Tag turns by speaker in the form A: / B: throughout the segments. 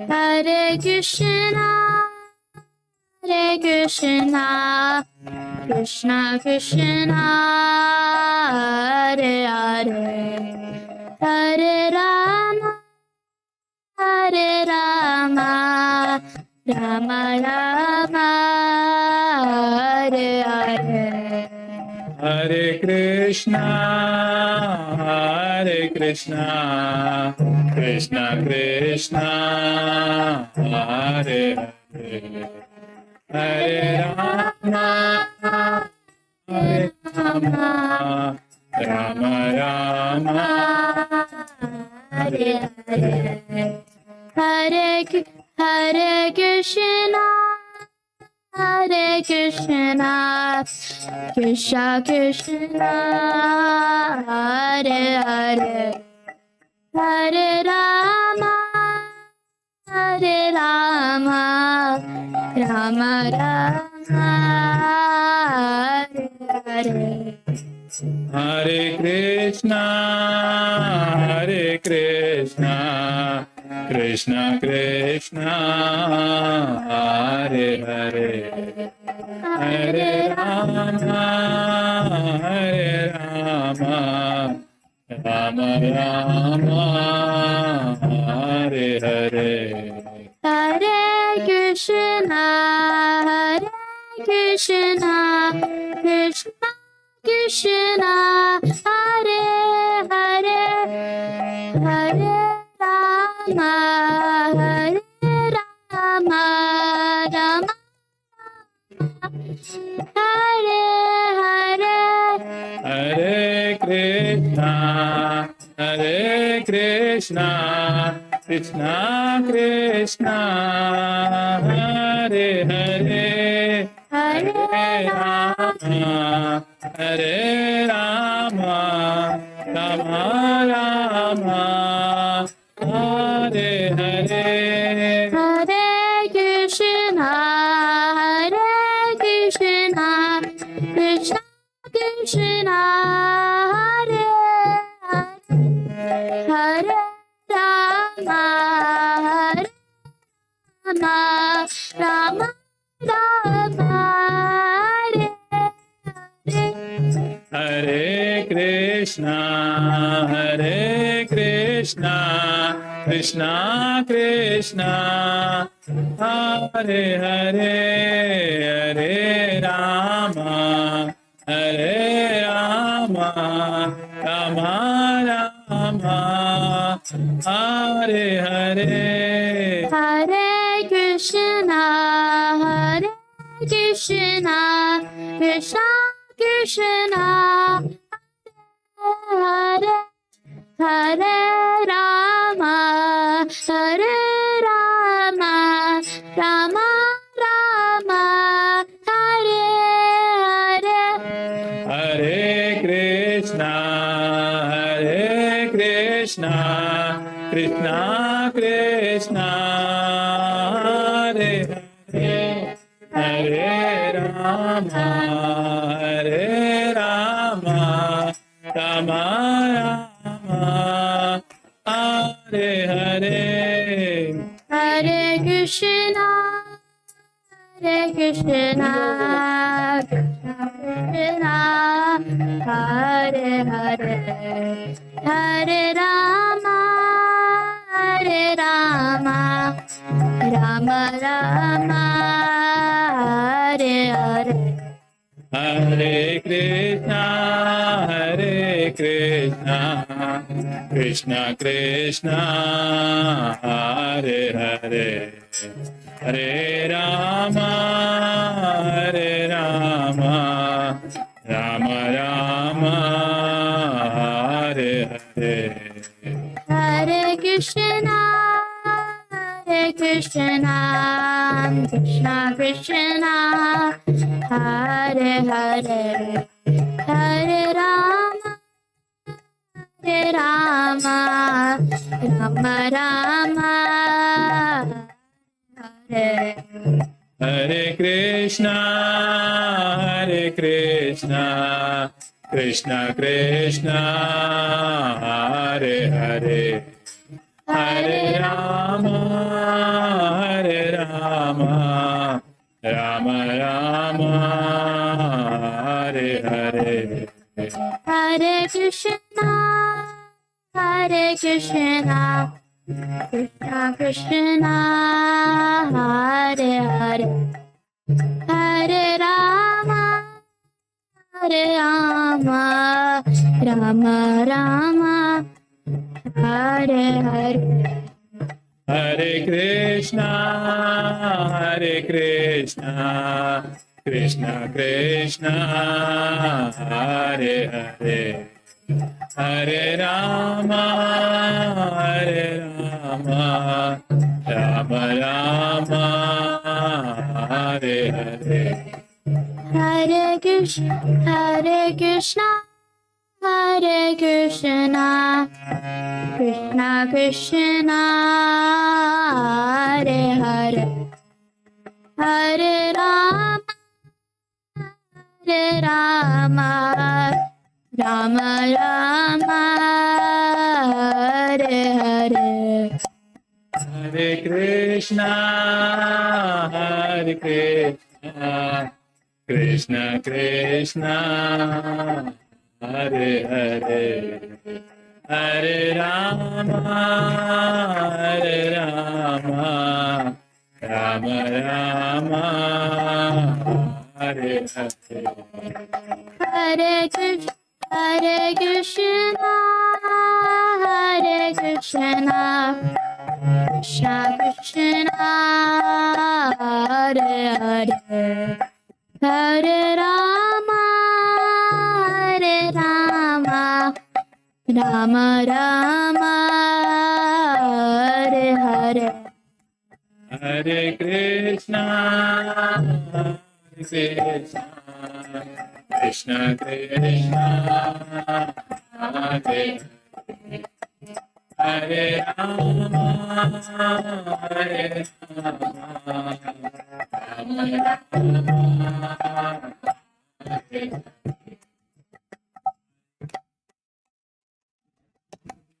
A: Hare Krishna, Hare Krishna, Krishna Krishna, Hare Hare, Hare Rama, Hare Rama, Rama Rama, Hare Hare.
B: Hare Krishna, Hare Krishna, Krishna Krishna, Hare Hare, Hare Rama, Hare Rama, Rama Rama,
A: Hare Hare, Hare Krishna, Hare Krishna, Krishna Krishna, Hare Hare, Hare Rama, Hare Rama, Rama Rama, Hare Hare.
B: Hare Krishna, Hare Krishna, Krishna Krishna, Hare Hare, Hare Rama, Hare Rama, Rama Rama, Hare Hare.
A: Hare Krishna, Hare Krishna, Krishna Krishna, Hare Hare, Hare Rama, Hare Rama, Rama Hare Hare.
B: Hare Krishna, Hare Krishna, Krishna Krishna, Hare Hare, Hare Rama, Hare Rama, Rama Rama, Hare Hare.
A: Hare Krishna, Hare Krishna, Krishna Krishna, Hare Hare, Hare Rama, Hare Rama, Rama Rama, Hare Hare.
B: Hare Krishna, Hare Krishna, Krishna Krishna, Hare Hare, Hare Rama, Hare Rama, Rama Rama, Hare Hare.
A: Hare Krishna, Hare Krishna, Krishna Krishna, Hare Hare Rama, Hare Rama, Rama Rama, Hare Hare.
B: Hare Krishna, Hare Krishna, Krishna Krishna, Hare Hare, Hare Rama, Hare Rama, Rama Rama, Hare Hare.
A: Hare Krishna, Hare Krishna, Krishna Krishna, Hare Hare, Hare Rama, Hare Rama, Rama Rama, Hare Hare.
B: Hare Krishna, Hare Krishna, Krishna Krishna, Hare Hare, Hare Rama, Hare Rama, Rama Rama, Hare Hare.
A: Hare Krishna, Hare Krishna, Krishna Krishna, Hare Hare, Hare Rama, Hare Rama, Rama Rama, Hare.
B: Hare Krishna, Krishna Krishna, Hare Hare, Hare Rama, Rama Rama, Hare Hare.
A: Hare Krishna, Krishna Krishna, Hare Hare, Hare Rama, Rama Rama, Hare Hare.
B: Hare Krishna, Krishna Krishna, Hare Hare, Hare Rama, Rama Rama, Hare Hare.
A: Hare Krishna, Krishna Krishna, Hare Hare, Hare Rama, Rama Rama, Hare Hare.
B: Hare Krishna, Krishna Krishna, Hare Hare, Hare Rama, Rama Rama, Hare Hare.
A: Hare Krishna, Krishna Krishna, Hare Hare, Hare Rama, Rama Rama, Hare Hare.
B: Hare Krishna, Krishna Krishna, Hare Hare Rama, Rama Rama,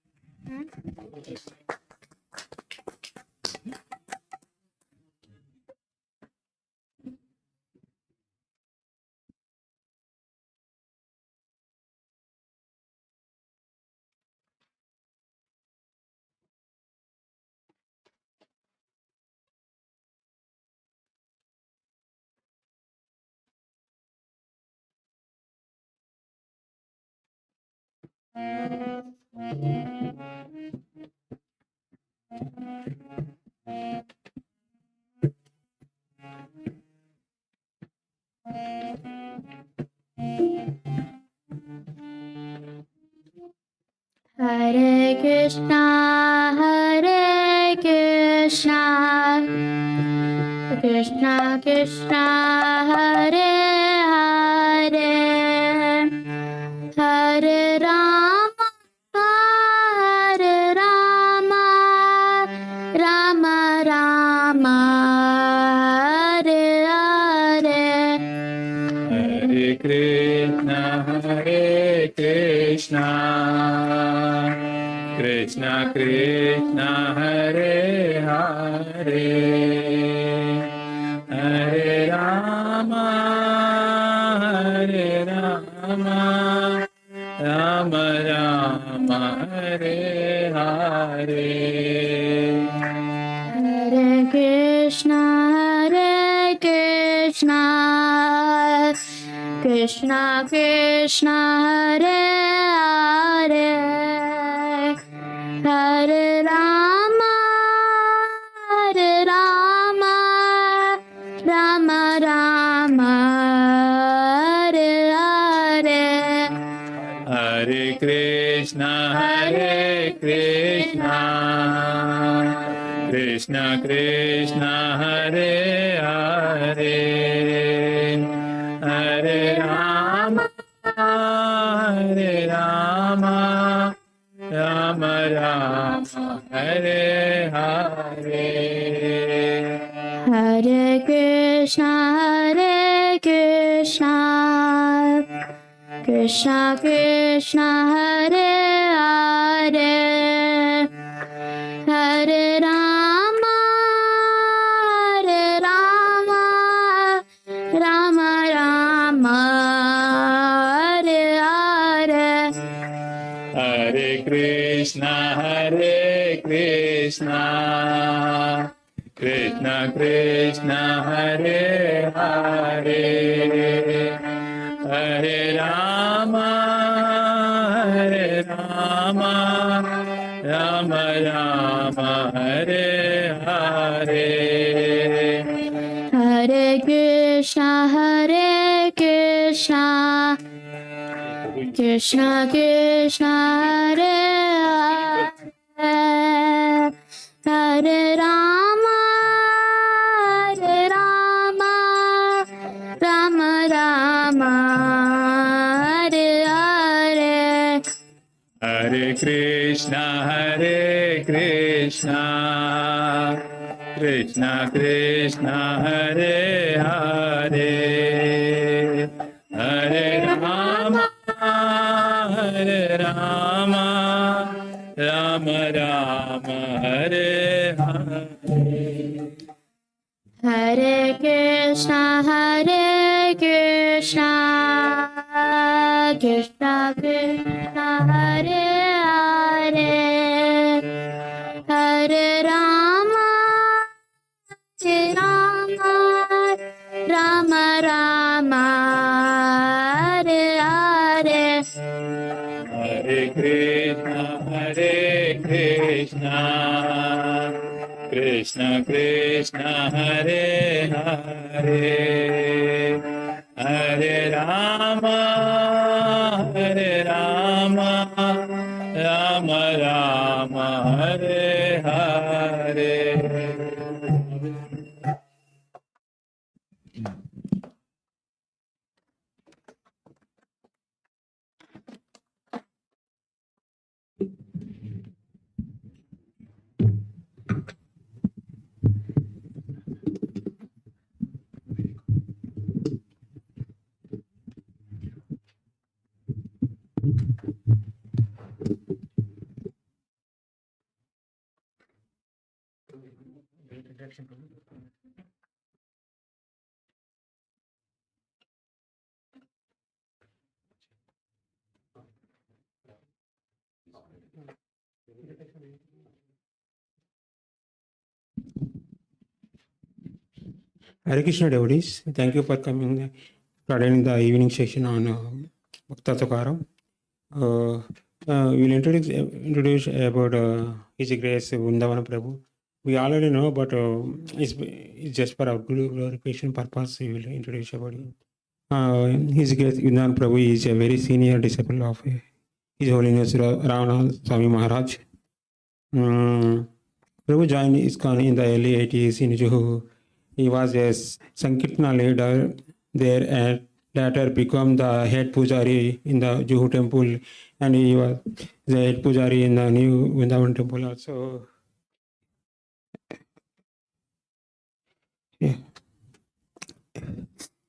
B: Hare
A: Hare Krishna, Krishna Krishna, Hare Hare, Hare Rama, Rama Rama, Hare Hare.
B: Hare Krishna, Krishna Krishna, Hare Hare, Hare Rama, Rama Rama, Hare Hare.
A: Hare Krishna, Krishna Krishna, Hare Hare, Hare Rama, Rama Rama, Hare Hare.
B: Hare Krishna, Krishna Krishna, Hare Hare, Hare Rama, Rama Rama, Hare Hare.
A: Hare Krishna. Krishna Hare Krishna Krishna Krishna Hare Hare Hare Rama Hare Rama Rama Rama Hare Hare
B: Hare Krishna Krishna Krishna Hare Hare Hare Rama Rama Rama Hare Hare
A: Hare Krishna Krishna Krishna Hare Hare Hare Rama Rama Rama Hare Hare
B: Hare Krishna Krishna Krishna Hare Hare Hare Rama Rama Rama Hare Hare
A: Hare Krishna Krishna Krishna Hare Hare Hare Rama Rama Rama Hare Hare
B: Hare Krishna Krishna Hare Hare Hare Rama Rama Rama Hare Hare
C: Hare Krishna devotees, thank you for coming, attending the evening session on Sant Tukaram. We'll introduce about His Grace Vrindavan Prabhu. We already know, but it's just for our glorification purpose. We will introduce about him. His Grace Vrindavan Prabhu is a very senior disciple of His Holiness Ravana Swami Maharaj. Prabhu joined ISKCON in the early 80s in Juhu. He was a Sankirtana leader there and later became the head pujari in the Juhu temple, and he was the head pujari in the new Vrindavan temple also. Yeah.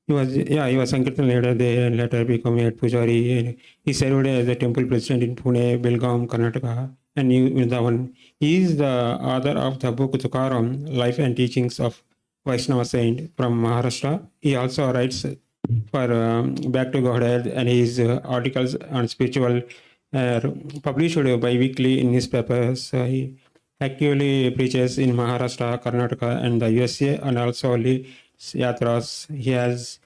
C: He was Sankirtan leader there and later became head pujari. He served as the temple president in Pune, Belgaum, Karnataka, and New Vrindavan. He is the author of the book Tukaram, Life and Teachings of Vaishnava Saint from Maharashtra. He also writes for Back to Godhead, and his articles on spiritual published bi-weekly in newspapers. He actively preaches in Maharashtra, Karnataka, and the USA, and also leads yatras. He has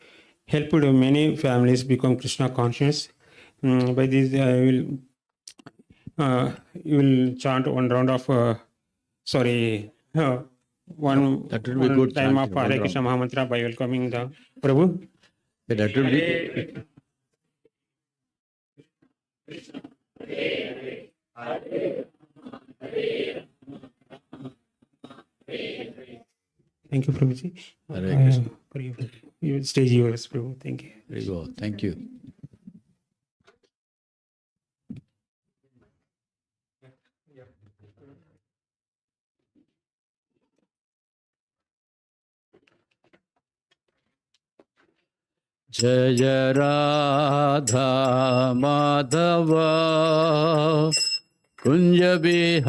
C: helped many families become Krishna conscious. By this, you will chant one round of one
D: That will be good
C: time
D: chanting,
C: of Hare
D: one
C: Krishna Mahamantra by welcoming the Prabhu.
D: That will be.
C: Thank you, Prabhuji.
D: Hare Krishna.
C: For your stage yours, Prabhu. Thank you.
D: There you go. Thank you. Jaya Radha Madhava Kunja Bihari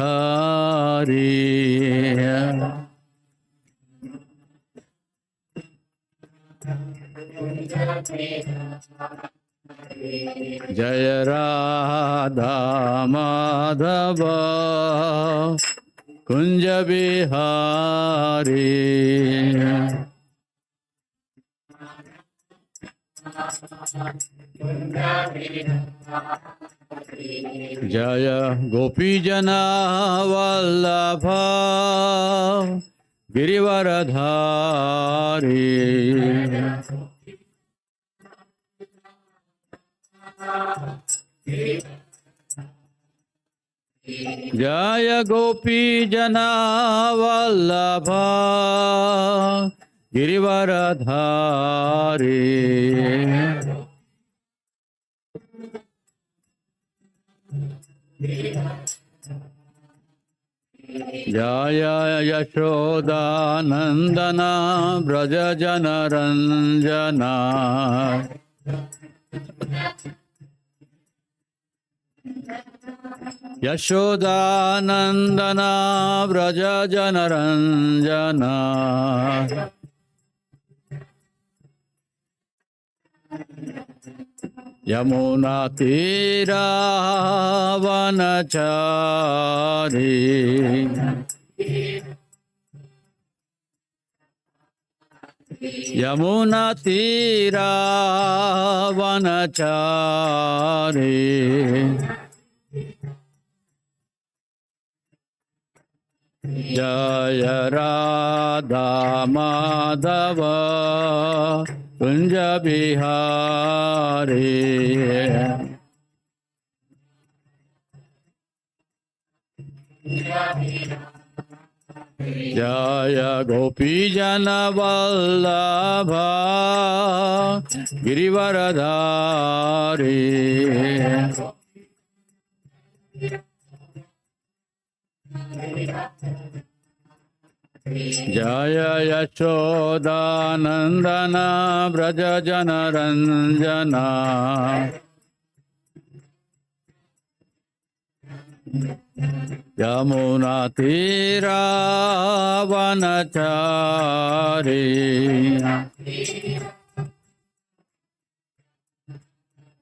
D: Jaya Radha Madhava Kunja Bihari Jaya Gopi Jana Vallabha Girivaradhari Jaya Gopi Jana Vallabha Girivaradhari Jaya Yashoda Nandana Braja Jana Ranjana Yashoda Nandana Braja Jana Ranjana Yamuna Tira Vanachari Yamuna Tira Vanachari Jaya Radha Madhava Kunja Bihari Jaya Gopi Jana Vallabha Girivaradhari Jaya Yashoda Nandana Braja Jana Ranjana Yamuna Tira Vanachari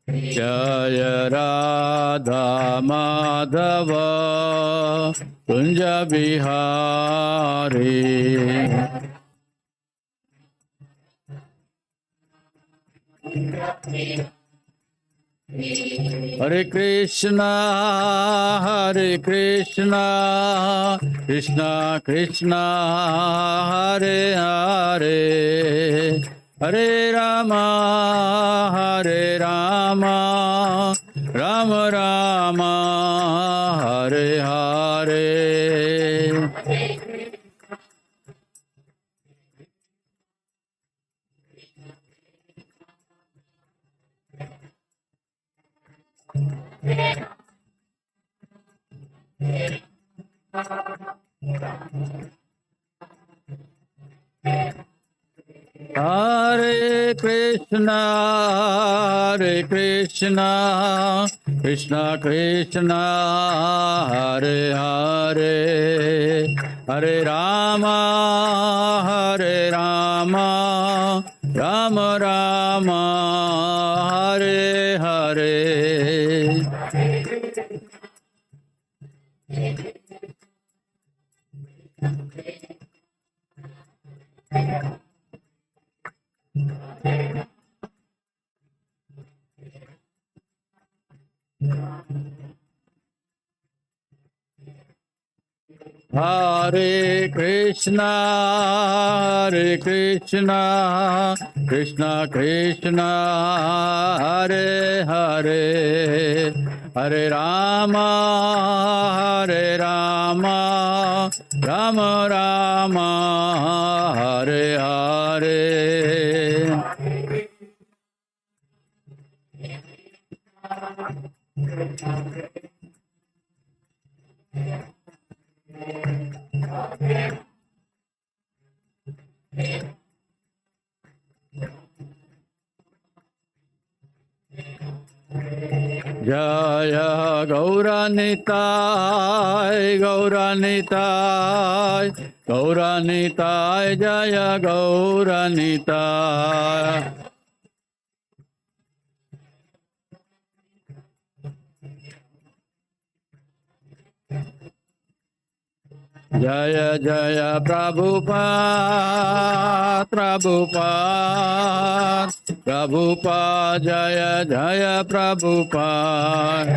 D: Jaya Radha Madhava Kunja Bihari Hare Krishna Krishna Krishna Hare Hare Hare Rama Rama Rama Hare Hare Hare Krishna Krishna Krishna Hare Hare Hare Rama Rama Rama Hare Hare Hare Krishna Krishna Krishna Hare Hare Hare Rama Rama Rama Hare Hare Jaya Gauranitai, Gauranitai, Gauranitai, Jaya Gauranitai. Jaya Jaya Prabhupada, Prabhupada, Prabhupada, Jaya Jaya Prabhupada.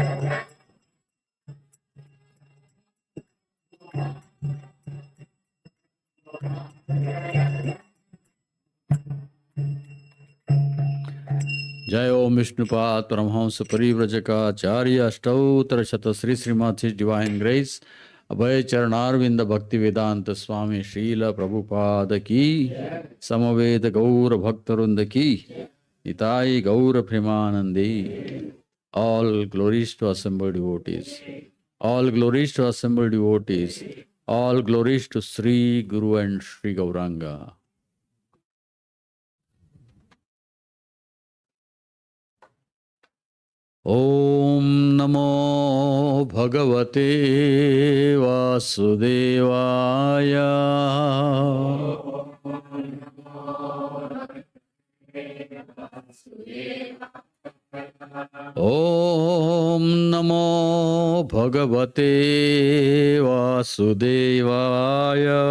D: Jai Om Vishnupad Paramahamsa Parivrajaka Acharya Ashtauttara Shata Sri Srimad His Divine Grace Abhay Charanarvinda Bhakti Vedanta Swami Srila Prabhupada Ki Samaveda Gaura Bhaktarunda Ki Nitai Gaura Premanandi. All glories to assembled devotees. All glories to assembled devotees. All glories to Sri Guru and Sri Gauranga. Om Namo Bhagavate Vasudevaya. Om Namo Bhagavate Vasudevaya.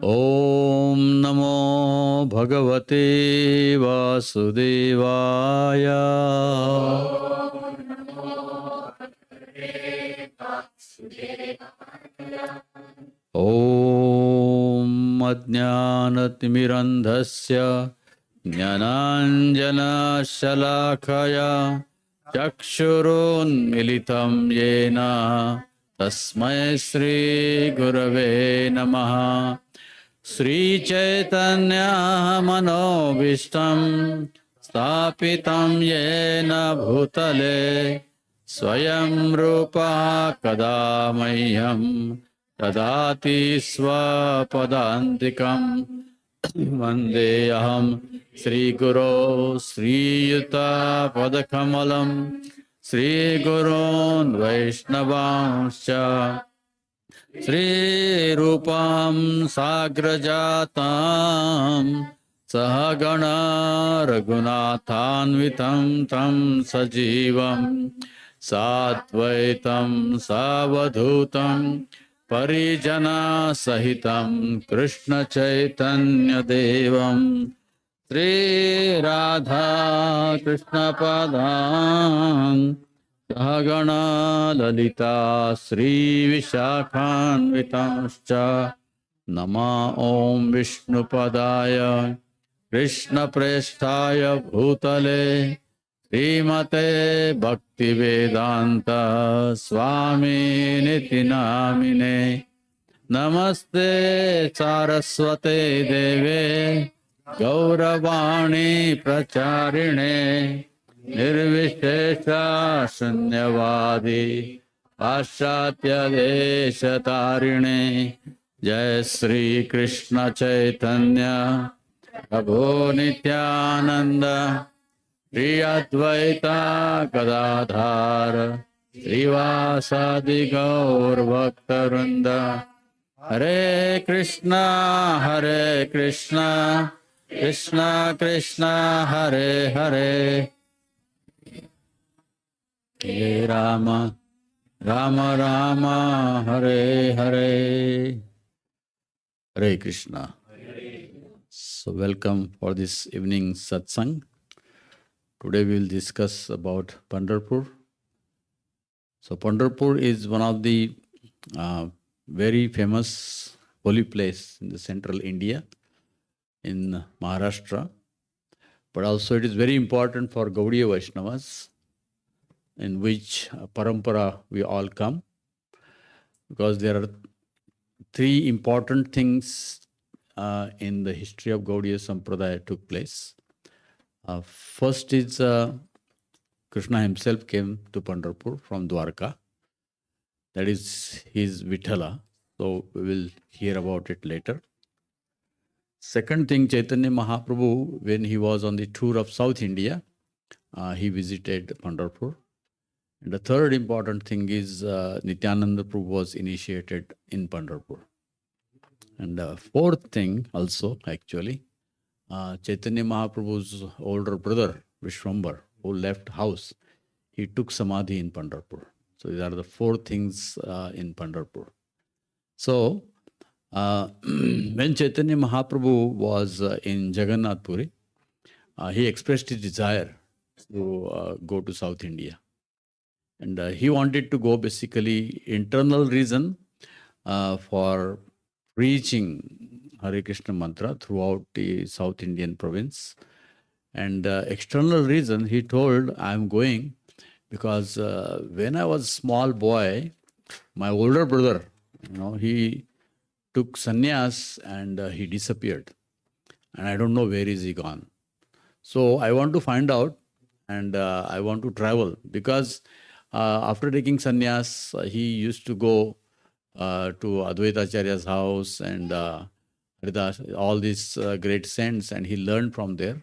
D: Om Namo Bhagavate Vasudevaya. Om Ajnanatimirandhasya Jnananjana Shalakaya Chakshurun Militam Yena Tasmai Sri Gurave Namaha. Sri Chaitanya Manobishtam Stapitam Yena Bhutale Swayam Rupa Kadamayyam Tadati Swapadantikam Vandeham Sri Guru Sri Yuta Padakamalam Sri Gurun Vaishnavanscha Sri Rupam Sagrajatam Sahagana Raghunathanvitam Tam Sajivam Satvaitam Savadhutam Parijana Sahitam Krishna Chaitanya Devam Sri Radha Krishna Padam Sahagana Lalita Sri Vishakhanvitamscha Nama Om Vishnupadaya Krishna Presthaya Bhutale Srimate Bhaktivedanta Swami Niti Namine Namaste Saraswate Deve Gauravani Pracharine Nirvishesha Shunyavadi Paschatya Deshatarine Jai Sri Krishna Chaitanya Prabhu Nityananda Shri Advaita Gadadhar Srivasadi Gaur Bhaktarunda Hare Krishna Krishna Krishna Hare Hare Hare Rama Rama Rama Hare Hare. Hare Krishna. So welcome for this evening satsang. Today we will discuss about Pandharpur. So Pandharpur is one of the very famous holy place in the central India, in Maharashtra. But also it is very important for Gaudiya Vaishnavas, in which parampara we all come, because there are three important things in the history of Gaudiya Sampradaya took place. First is Krishna himself came to Pandharpur from Dwarka. That is his Vithala. So we will hear about it later. Second thing, Chaitanya Mahaprabhu, when he was on the tour of South India, he visited Pandharpur. And the third important thing is Nityananda Prabhu was initiated in Pandharpur. And the fourth thing also, actually, Chaitanya Mahaprabhu's older brother, Vishwambar, who left house, he took Samadhi in Pandharpur. So these are the four things in Pandharpur. So when Chaitanya Mahaprabhu was in Jagannath Puri, he expressed his desire to go to South India. And he wanted to go basically internal reason for preaching Hare Krishna mantra throughout the South Indian province. And external reason, he told, I am going because when I was small boy, my older brother, he took sannyas and he disappeared. And I don't know where is he gone. So I want to find out and I want to travel because after taking sannyas, he used to go to Advaita Acharya's house and all these great saints, and he learned from there.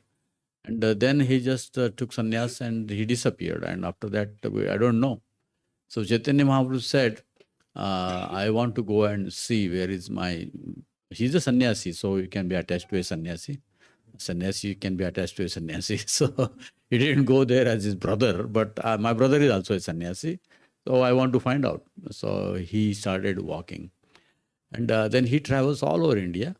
D: And then he just took sannyas and he disappeared. And after that, I don't know. So Chaitanya Mahaprabhu said, I want to go and see where is my... He's a sannyasi, so you can be attached to a sannyasi. Sannyasi can be attached to a sannyasi. So he didn't go there as his brother, but my brother is also a sannyasi. So I want to find out. So he started walking. And then he travels all over India.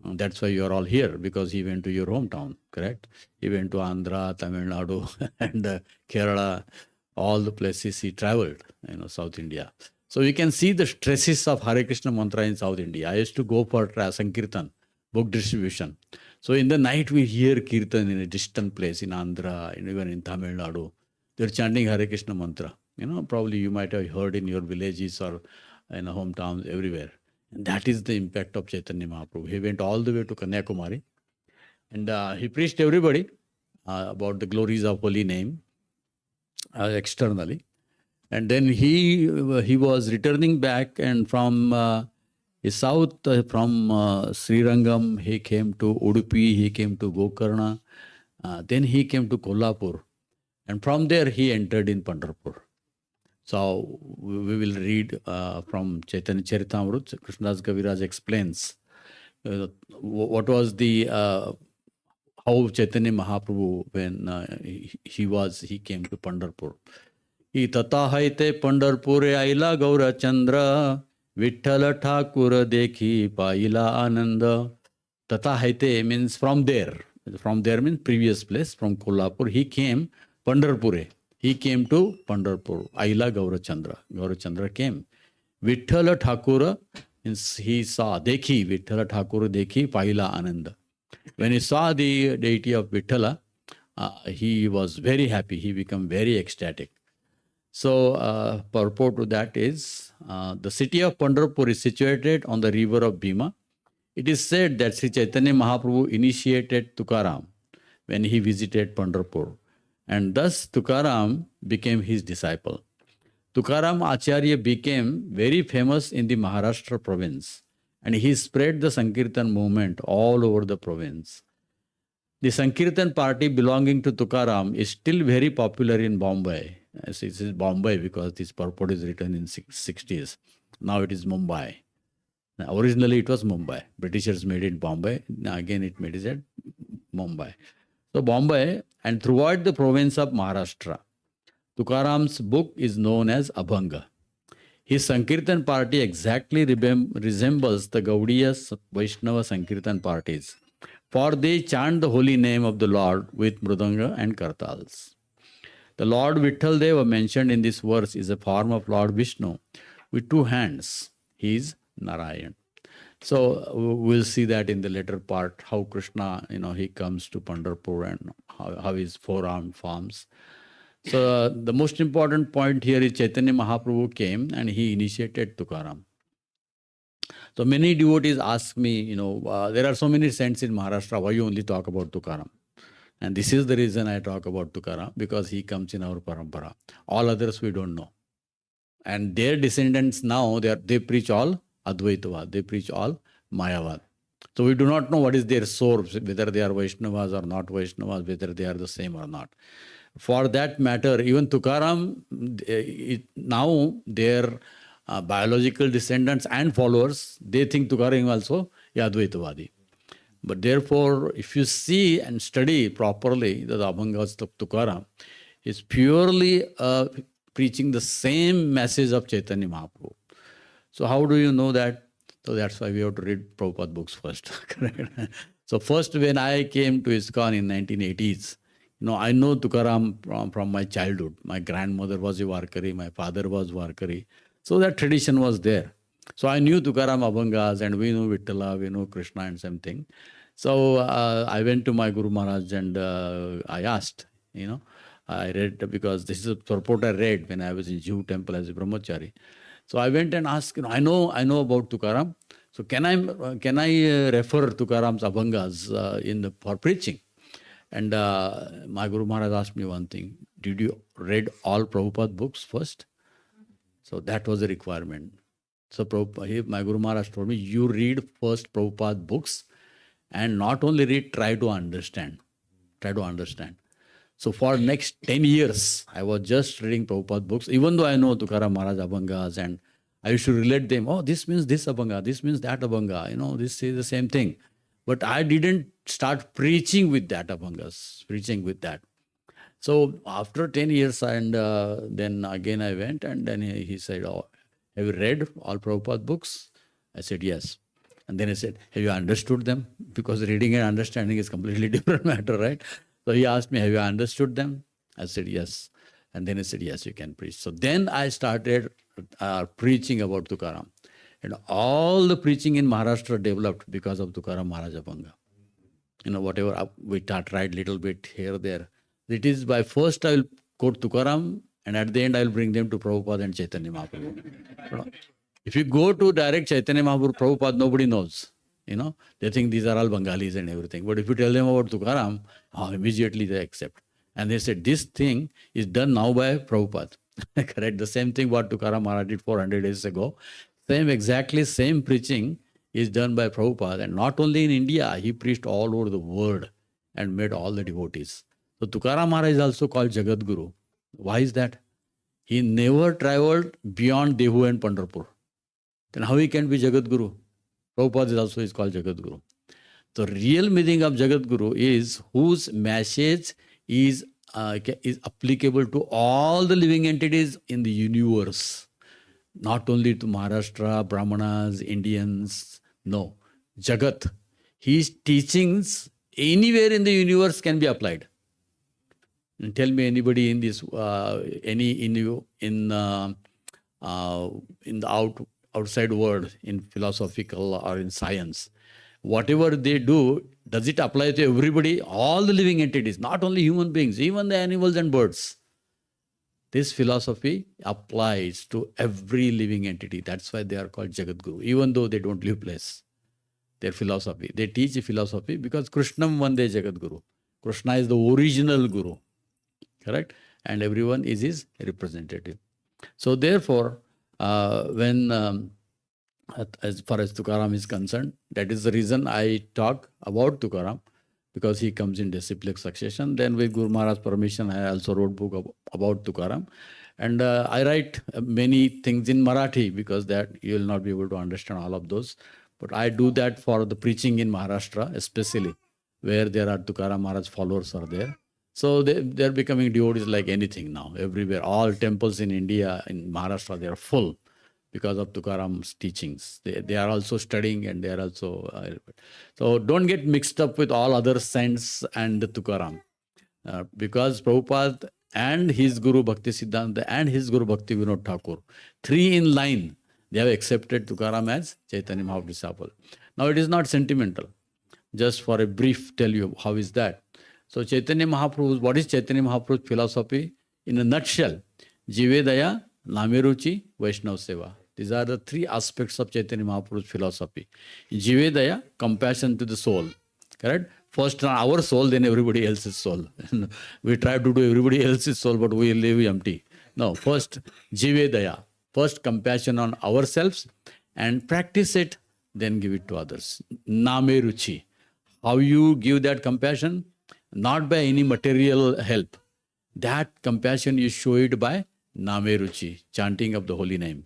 D: That's why you're all here, because he went to your hometown, correct? He went to Andhra, Tamil Nadu, and Kerala, all the places he traveled, South India. So you can see the stresses of Hare Krishna mantra in South India. I used to go for Sankirtan, book distribution. So in the night we hear Kirtan in a distant place in Andhra, and even in Tamil Nadu. They're chanting Hare Krishna mantra. Probably you might have heard in your villages or in hometowns everywhere. And that is the impact of Chaitanya Mahaprabhu. He went all the way to Kanyakumari and he preached everybody about the glories of holy name externally. And then he was returning back, and from south, from Srirangam, he came to Udupi, he came to Gokarna, then he came to Kolhapur. And from there, he entered in Pandharpur. So we will read from Chaitanya Charitamrut. Krishnadas Kaviraj explains what was the how Chaitanya Mahaprabhu when he came to Pandharpur. He tata haite Pandharpure aila Gaura Chandra Vithala Thakur dekhi paila Ananda. Tata haite means from there. From there means previous place. From Kolhapur he came Pandharpure. He came to Pandharpur. Aila Gaurachandra. Gaurachandra came. Vithala Thakur means he saw. Dekhi. Vithala Thakur dekhi paila Ananda. When he saw the deity of Vithala, he was very happy. He became very ecstatic. So, purport to that is, the city of Pandharpur is situated on the river of Bhima. It is said that Sri Chaitanya Mahaprabhu initiated Tukaram when he visited Pandharpur. And thus Tukaram became his disciple. Tukaram Acharya became very famous in the Maharashtra province, and he spread the Sankirtan movement all over the province. The Sankirtan party belonging to Tukaram is still very popular in Bombay. It is Bombay because this purport is written in 60s. Now it is Mumbai. Now, originally it was Mumbai. Britishers made it Bombay. Now again it made it at Mumbai. So Bombay and throughout the province of Maharashtra, Tukaram's book is known as Abhanga. His Sankirtan party exactly resembles the Gaudiya Vaishnava Sankirtan parties, for they chant the holy name of the Lord with mridanga and kartals. The Lord Vitthal Deva mentioned in this verse is a form of Lord Vishnu with two hands. He is Narayan. So we'll see that in the later part, how Krishna, he comes to Pandharpur and how his four-armed forms. So the most important point here is Chaitanya Mahaprabhu came and he initiated Tukaram. So many devotees ask me, there are so many saints in Maharashtra, why you only talk about Tukaram? And this is the reason I talk about Tukaram, because he comes in our parampara. All others we don't know. And their descendants now, they preach all Advaitavad. They preach all Mayavad. So we do not know what is their source, whether they are Vaishnavas or not Vaishnavas, whether they are the same or not. For that matter, even Tukaram, now their biological descendants and followers, they think Tukaram also Advaitavadi. But therefore, if you see and study properly the Abhangas of Tukaram, is purely preaching the same message of Chaitanya Mahaprabhu. So how do you know that? So that's why we have to read Prabhupada books first. So first when I came to ISKCON in 1980s, I know Tukaram from my childhood. My grandmother was a Varkari, my father was Varkari. So that tradition was there. So I knew Tukaram Abhangas, and we know Vittala, we know Krishna and something. So I went to my Guru Maharaj and I asked, I read, because this is a purport I read when I was in Jew temple as a brahmachari. So I went and asked, I know about Tukaram. So can I refer Tukaram's Abhangas for preaching? And my Guru Maharaj asked me one thing: did you read all Prabhupada books first? So that was a requirement. So my Guru Maharaj told me, you read first Prabhupada books, and not only read, try to understand. Try to understand. So for next 10 years, I was just reading Prabhupada books, even though I know Tukaram Maharaj Abhangas, and I used to relate them. Oh, this means this Abhanga, this means that Abhanga, this is the same thing. But I didn't start preaching with that Abhangas, preaching with that. So after 10 years, and then again I went, and then he said, oh, have you read all Prabhupada books? I said, yes. And then he said, have you understood them? Because reading and understanding is completely different matter, right? So he asked me, have you understood them? I said, yes. And then he said, yes, you can preach. So then I started preaching about Tukaram. And all the preaching in Maharashtra developed because of Tukaram Maharaj Abhanga. Whatever we tried little bit here, there. It is by first I will quote Tukaram, and at the end I will bring them to Prabhupada and Chaitanya Mahaprabhu. If you go to direct Chaitanya Mahaprabhu, Prabhupada, nobody knows. They think these are all Bengalis and everything. But if you tell them about Tukaram, immediately they accept. And they said, this thing is done now by Prabhupada. Correct? The same thing what Tukaram Maharaj did 400 years ago. Exactly same preaching is done by Prabhupada. And not only in India, he preached all over the world and made all the devotees. So Tukaram Maharaj is also called Jagat Guru. Why is that? He never traveled beyond Dehu and Pandharpur. Then how he can be Jagat Guru? Prabhupada is called Jagat Guru. The real meaning of Jagat Guru is whose message is applicable to all the living entities in the universe. Not only to Maharashtra, Brahmanas, Indians. No. Jagat. His teachings anywhere in the universe can be applied. And tell me anybody in this, in the outside world, in philosophical or in science, whatever they do, does it apply to everybody? All the living entities, not only human beings, even the animals and birds. This philosophy applies to every living entity. That's why they are called Jagat Guru, even though they don't live place. Their philosophy. They teach a philosophy because Krishnam Vande Jagat Guru. Krishna is the original Guru. Correct? And everyone is his representative. So therefore, when as far as Tukaram is concerned, that is the reason I talk about Tukaram, because he comes in disciplic succession. Then with Guru Maharaj's permission, I also wrote book about Tukaram. And I write many things in Marathi, because that you will not be able to understand all of those. But I do that for the preaching in Maharashtra, especially where there are Tukaram Maharaj followers are there. So they're becoming devotees like anything now, everywhere. All temples in India, in Maharashtra, they are full because of Tukaram's teachings. They are also studying, and they are also... so don't get mixed up with all other saints and the Tukaram. Because Prabhupada and his Guru Bhakti Siddhanta and his Guru Bhakti Vinod Thakur, three in line, they have accepted Tukaram as Chaitanya Mahaprabhu's disciple. Now it is not sentimental. Just for a brief tell you, how is that? So Chaitanya Mahaprabhu, what is Chaitanya Mahaprabhu's philosophy? In a nutshell, Jive Daya, Nameruchi, Vaishnav Seva. These are the three aspects of Chaitanya Mahaprabhu's philosophy. Jive Daya, compassion to the soul. Correct? First on our soul, then everybody else's soul. We try to do everybody else's soul, but we live empty. No, first Jive Daya. First compassion on ourselves, and practice it then give it to others. Name ruchi. How you give that compassion? Not by any material help. That compassion you show it by Name ruchi, chanting of the holy name.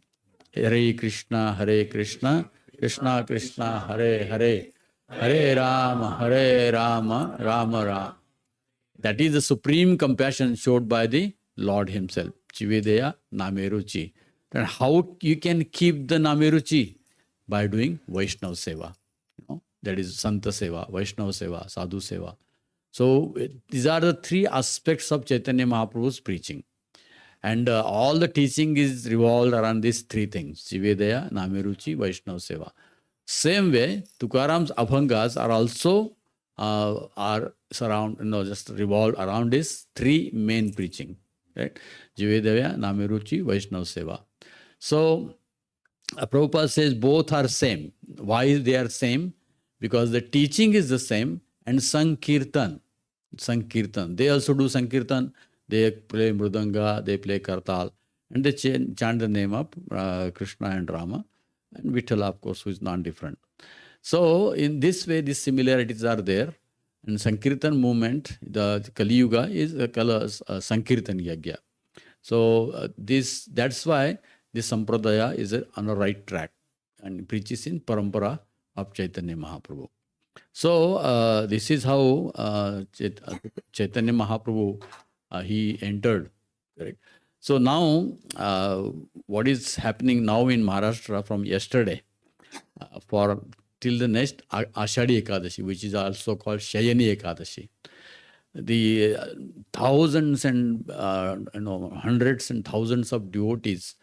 D: Hare Krishna, Krishna Krishna, Hare Hare, Hare Rama, Rama Rama. That is the supreme compassion showed by the Lord Himself. Chivedeya Nameruchi. And how you can keep the Nameruchi? By doing Vaishnava Seva. That is Santa Seva, Vaishnava Seva, Sadhu Seva. So these are the three aspects of Chaitanya Mahaprabhu's preaching. And all the teaching is revolved around these three things. Chivedeya, Nameruchi, Vaishnava Seva. Same way, Tukaram's Abhangas are also just revolved around these three main preaching. Right? Jivedaya, Nameruchi, Vaishnava Seva. So Prabhupada says both are same. Why they are same? Because the teaching is the same, and Sankirtan. They also do Sankirtan. They play Mridanga, they play Kartal, and they chant the name of Krishna and Rama, and Vithala, of course, who is non-different. So in this way, these similarities are there. And Sankirtan movement, the Kali Yuga is Sankirtan Yagya. So that's why this Sampradaya is on the right track and preaches in Parampara of Chaitanya Mahaprabhu. So this is how Chaitanya Mahaprabhu he entered. Correct? So now what is happening now in Maharashtra from yesterday for till the next Ashadi Ekadashi, which is also called Shayani Ekadashi. The thousands and hundreds and thousands of devotees,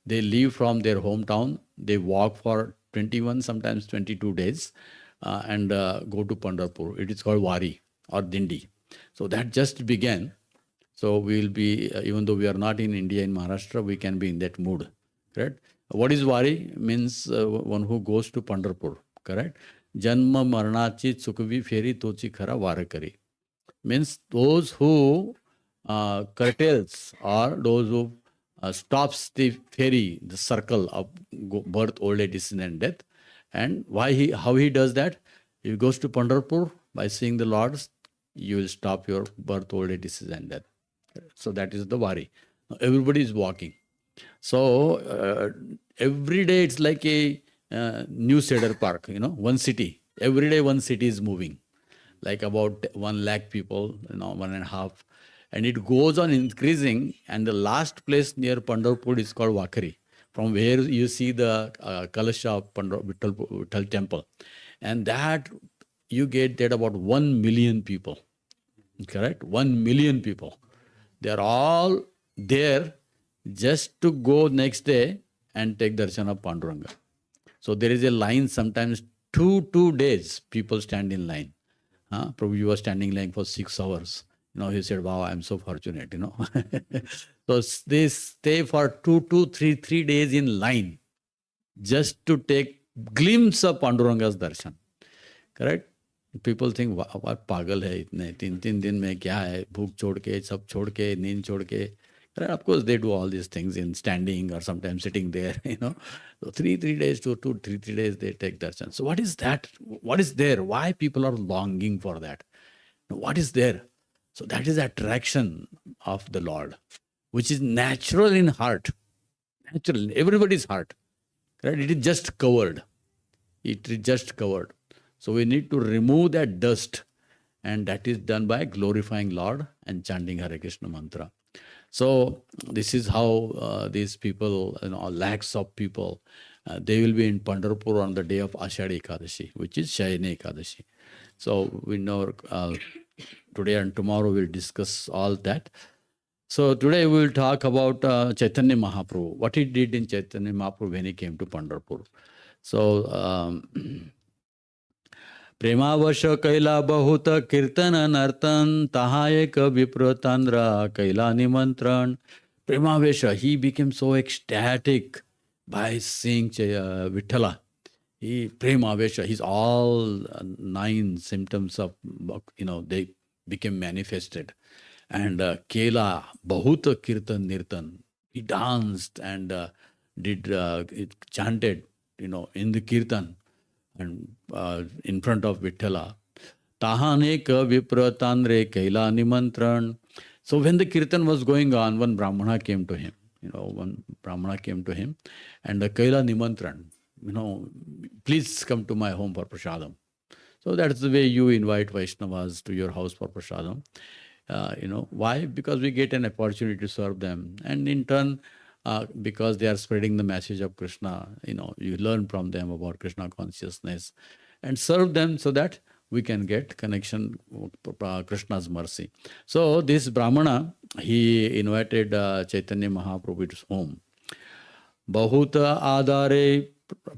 D: they leave from their hometown, they walk for 21, sometimes 22 days and go to Pandharpur. It is called Wari or Dindi. So that just began. So we will be, even though we are not in India, in Maharashtra, we can be in that mood. Correct? What is Wari? Means one who goes to Pandharpur. Correct? Janma marnachi tsukvi feri tochi khara varakari. Means those who curtails or those who stops the ferry, the circle of birth, old age, disease and death. And how he does that? He goes to Pandharpur by seeing the Lords, you will stop your birth, old age, disease and death. So that is the Wari. Now, everybody is walking. So every day it's like a new Cedar Park, one city. Every day one city is moving, like about 1 lakh people, 1.5. And it goes on increasing. And the last place near Pandharpur is called Vakari, from where you see the Kalasha of Vittal temple. And that you get that about 1 million people. Correct? 1 million people. They are all there just to go next day and take darshan of Panduranga. So there is a line, sometimes 2 days people stand in line. Prabhu, you were standing in line for 6 hours. He said, wow, I'm so fortunate, So they stay for 3 days in line just to take glimpse of Panduranga's darshan. Correct? People think, what pagal hai itne, 3 दिन में क्या है, भूख छोड़ के, सब छोड़ के, नींद छोड़ के. Of course, they do all these things in standing or sometimes sitting there, So 3 days to 3 days they take darshan. So what is that? What is there? Why people are longing for that? What is there? So that is attraction of the Lord, which is natural in heart. Natural in everybody's heart. Right? It is just covered. It is just covered. So we need to remove that dust, and that is done by glorifying Lord and chanting Hare Krishna mantra. So this is how these people, lakhs of people, they will be in Pandharpur on the day of Ashadi Ekadashi, which is Shayani Ekadashi. So we know today and tomorrow we'll discuss all that. So today we will talk about Chaitanya Mahaprabhu, what he did in Chaitanya Mahaprabhu when he came to Pandharpur. So प्रेमावश कैला बहुत कीर्तन नर्तन तहा एक विप्र तंद्र कैला निमंत्रण. Premavesh, he became so ecstatic by seeing Vithala. Premavesh, his all 9 symptoms of, they became manifested. And Kela, Bahuta Kirtan Nirtan, he danced and chanted, in the Kirtan. and in front of Vithala. Tahane ka vipra tandre kaila nimantran. So when the kirtan was going on, one Brahmana came to him. One Brahmana came to him and the kaila nimantran. Please come to my home for prasadam. So that's the way you invite Vaishnavas to your house for prasadam. Why? Because we get an opportunity to serve them. And in turn, because they are spreading the message of Krishna, you learn from them about Krishna consciousness and serve them so that we can get connection with Krishna's mercy. So this Brahmana, he invited Chaitanya Mahaprabhu to his home. Bahut adare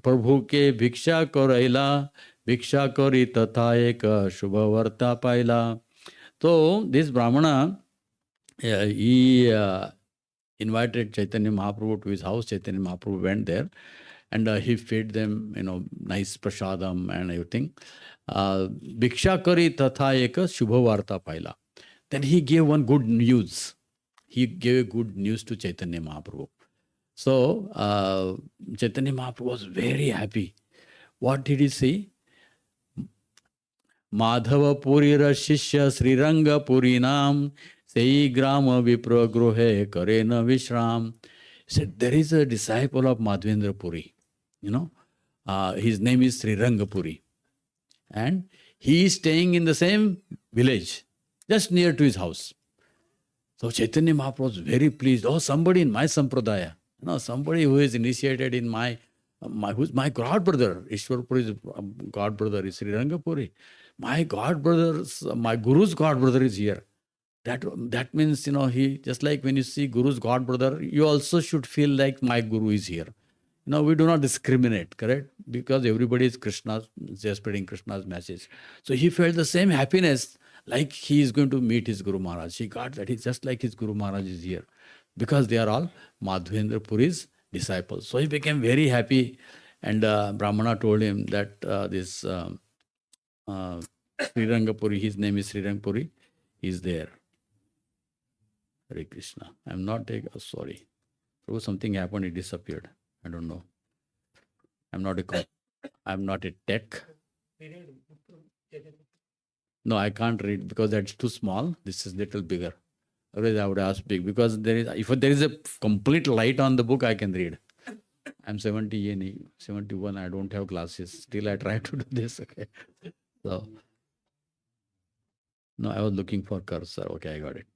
D: Prabhu ke bhiksha korayla, bhiksha kori tatha ek shubha varta paila. So this Brahmana, he invited Chaitanya Mahaprabhu to his house. Chaitanya Mahaprabhu went there and he fed them, nice prasadam and everything. Bhiksha kari tatha ek shubha varta paila. Then he gave one good news. He gave good news to Chaitanya Mahaprabhu. So Chaitanya Mahaprabhu was very happy. What did he say? Madhava Purira Shishya Sriranga Purinam Sei Grama Vipra Gruhe Karena Vishram. He said, there is a disciple of Madhvendra Puri. His name is Sriranga Puri. And he is staying in the same village, just near to his house. So Chaitanya Mahaprabhu was very pleased. Oh, somebody in my sampradaya, somebody who is initiated in who's my god brother. Ishwar Puri's god brother is Sriranga Puri. My Guru's god brother is here. That means, he, just like when you see Guru's god brother, you also should feel like my Guru is here. We do not discriminate, correct? Because everybody is Krishna's, they're spreading Krishna's message. So he felt the same happiness like he is going to meet his Guru Maharaj. He got that he's just like his Guru Maharaj is here. Because they are all Madhvendra Puri's disciples. So he became very happy. And Brahmana told him that this Sriranga Puri, his name is Sriranga Puri, is there. Hare Krishna. I'm not sorry. Prabhu, something happened, it disappeared. I don't know. I'm not a tech. No, I can't read because that's too small. This is little bigger. Otherwise, I would ask big because if there is a complete light on the book, I can read. I'm 71. I don't have glasses. Still, I try to do this. Okay. So, no, I was looking for cursor. Okay, I got it.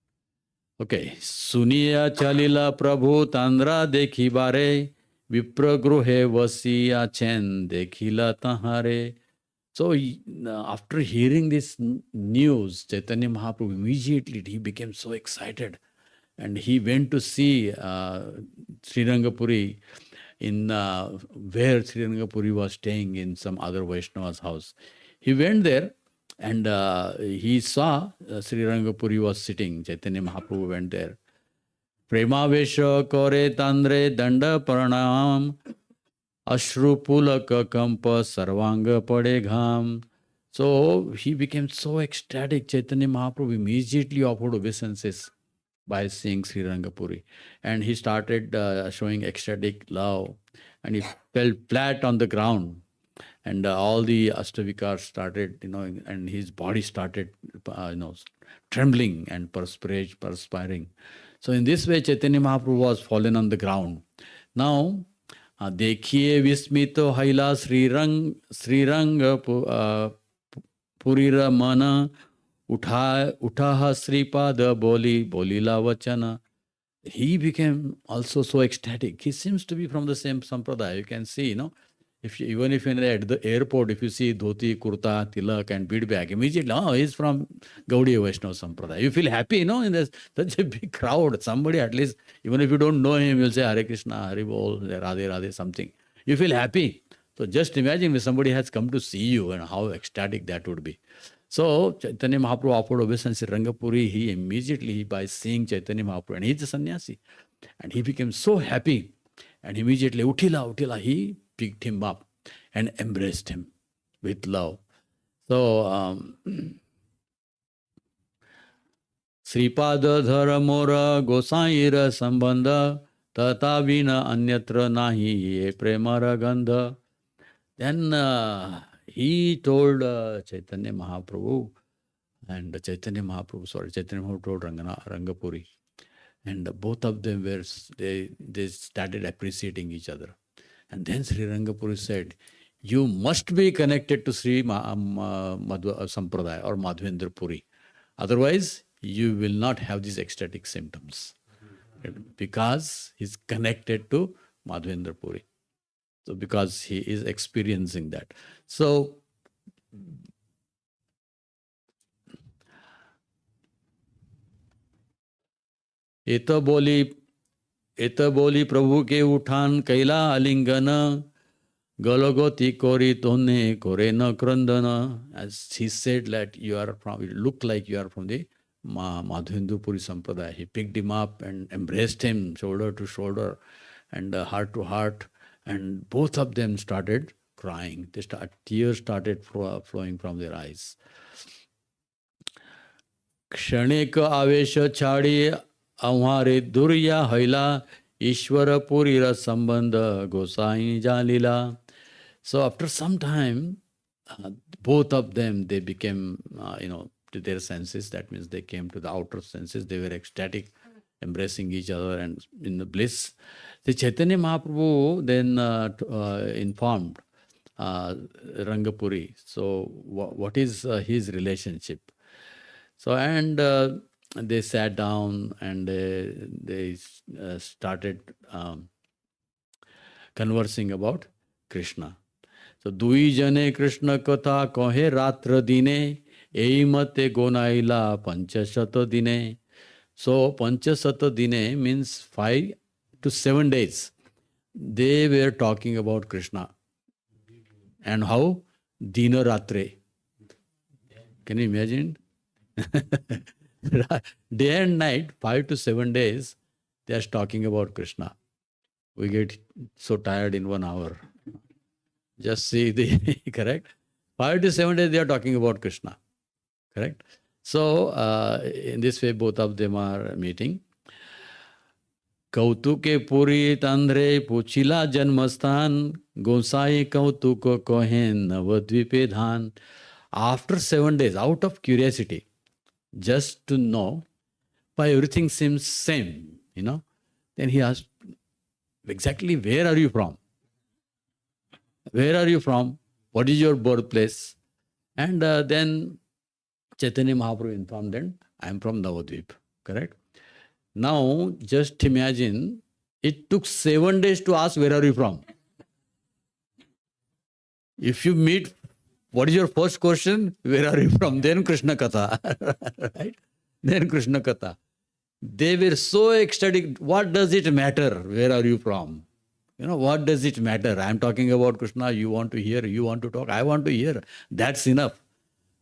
D: Okay. Suniya chalila Prabhu tandra dekhi bare. Vipra gruhe vasiya chen dekhila tahare. So after hearing this news, Chaitanya Mahaprabhu immediately he became so excited, and he went to see Sriranga Puri in where Sriranga Puri was staying in some other Vaishnava's house. He went there and he saw Sriranga Puri was sitting. Chaitanya Mahaprabhu went there. Premavesha kore tandre danda pranam ashru pulaka kampa sarvanga pade gham. So he became so ecstatic. Chaitanya Mahaprabhu immediately offered obeisances by seeing Sriranga Puri. And he started showing ecstatic love. And he fell flat on the ground. And all the Ashtavikars started, and his body started, trembling and perspiring. So in this way, Chaitanya Mahaprabhu was fallen on the ground. Now, dekhiye vismito haila Sriranga Purira mana utaha Sripada bolila vachana. He became also so ecstatic. He seems to be from the same sampradaya. You can see, even if you're at the airport, if you see dhoti, kurta, tilak and bead bag, immediately, he's from Gaudiya Vaishnava Sampradaya. You feel happy, in such a big crowd. Somebody at least, even if you don't know him, you'll say Hare Krishna, Hare Bol, Radhe Radhe, something. You feel happy. So just imagine if somebody has come to see you and how ecstatic that would be. So Chaitanya Mahaprabhu offered obeisance to Sriranga Puri. He immediately, by seeing Chaitanya Mahaprabhu, and he's a sannyasi, and he became so happy, and immediately, Utila, he picked him up and embraced him with love. So, Sripada dhara mora gosaira sambandha tata vina anyatra nahi ye premara gandha. Then he told Chaitanya Mahaprabhu, and Chaitanya Mahaprabhu told Rangapuri, and both of them were, they started appreciating each other. And then Sri Rangapuri said, you must be connected to Sri Sampradaya or Madhvendra Puri. Otherwise, you will not have these ecstatic symptoms. Because he's connected to Madhvendra Puri. So because he is experiencing that. So एत बोली प्रभु के उठान कैला आलिंगन गलगति कोरी तोने कोरे न क्रंदन. As he said that you look like you are from the Madhvendra Puri Sampradaya. He picked him up and embraced him shoulder to shoulder and heart to heart, and both of them started crying. Tears started flowing from their eyes. क्षणिक आवेश छाड़ी अवारे दुर्या हैला ईश्वर पुरी र संबंध गोसाई जालीला. So after some time, both of them, they became, to their senses. That means they came to the outer senses. They were ecstatic, embracing each other and in the bliss. The Chaitanya Mahaprabhu then informed Rangapuri. So what is his relationship? So and they sat down and they started conversing about Krishna. So Dui Jane Krishna Katha Kohe Ratra Dine Eimate Gonaila Panchashata Dine. So Panchashata Dine means 5 to 7 days. They were talking about Krishna. And how? Dina Ratre. Can you imagine? Day and night, 5 to 7 days, they are talking about Krishna. We get so tired in 1 hour. Just see the, correct? 5 to 7 days they are talking about Krishna. Correct? So, in this way, both of them are meeting. Kautuke Puri Tandre Puchila Janmastan Gosai Kautuko Kohen Navadvipe Dhan. After 7 days, out of curiosity, just to know why everything seems same, then he asked, exactly where are you from? Where are you from? What is your birthplace? And then Chaitanya Mahaprabhu informed them, I am from Navadvip. Correct? Now, just imagine, it took 7 days to ask, where are you from? If you meet, what is your first question? Where are you from? Then Krishna Katha. Right? Then Krishna Katha. They were so ecstatic. What does it matter? Where are you from? What does it matter? I am talking about Krishna. You want to hear, you want to talk. I want to hear. That's enough.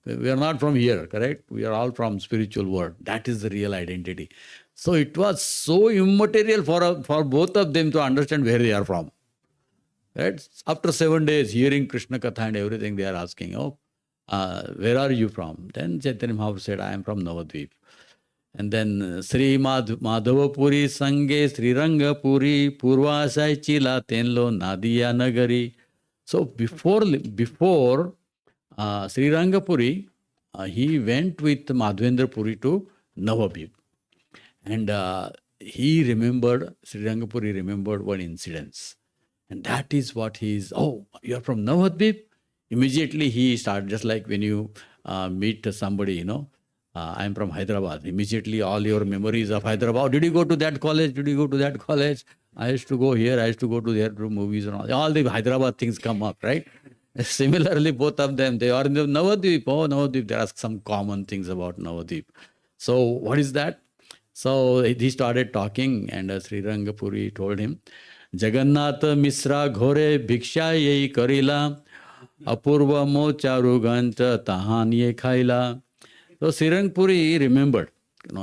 D: We are not from here, correct? We are all from spiritual world. That is the real identity. So it was so immaterial for both of them to understand where they are from. Right? After 7 days, hearing Krishna Katha and everything, they are asking, where are you from? Then Chaitanya Mahaprabhu said, I am from Navadvip. And then Sri Madhava Puri Sange Sri Ranga Puri Purvasai Chila Tenlo Nadia Nagari. So before Sri Ranga Puri, he went with Madhvendra Puri to Navadvip. And Sri Ranga Puri remembered one incident. And that is what he is, you are from Navadvip? Immediately he started, just like when you meet somebody, I am from Hyderabad. Immediately all your memories of Hyderabad. Did you go to that college? Did you go to that college? I used to go here. I used to go to their movies and all the Hyderabad things come up, right? Similarly, both of them, they are in the Navadvip. Navadvip, there are some common things about Navadvip. So what is that? So he started talking and Sri Rangapuri told him, Jagannath Misra Ghore Bhiksha Yei Karila Apurva Mo Charu Ganta Tahan Ye Khaila. So Sri Rangapuri remembered,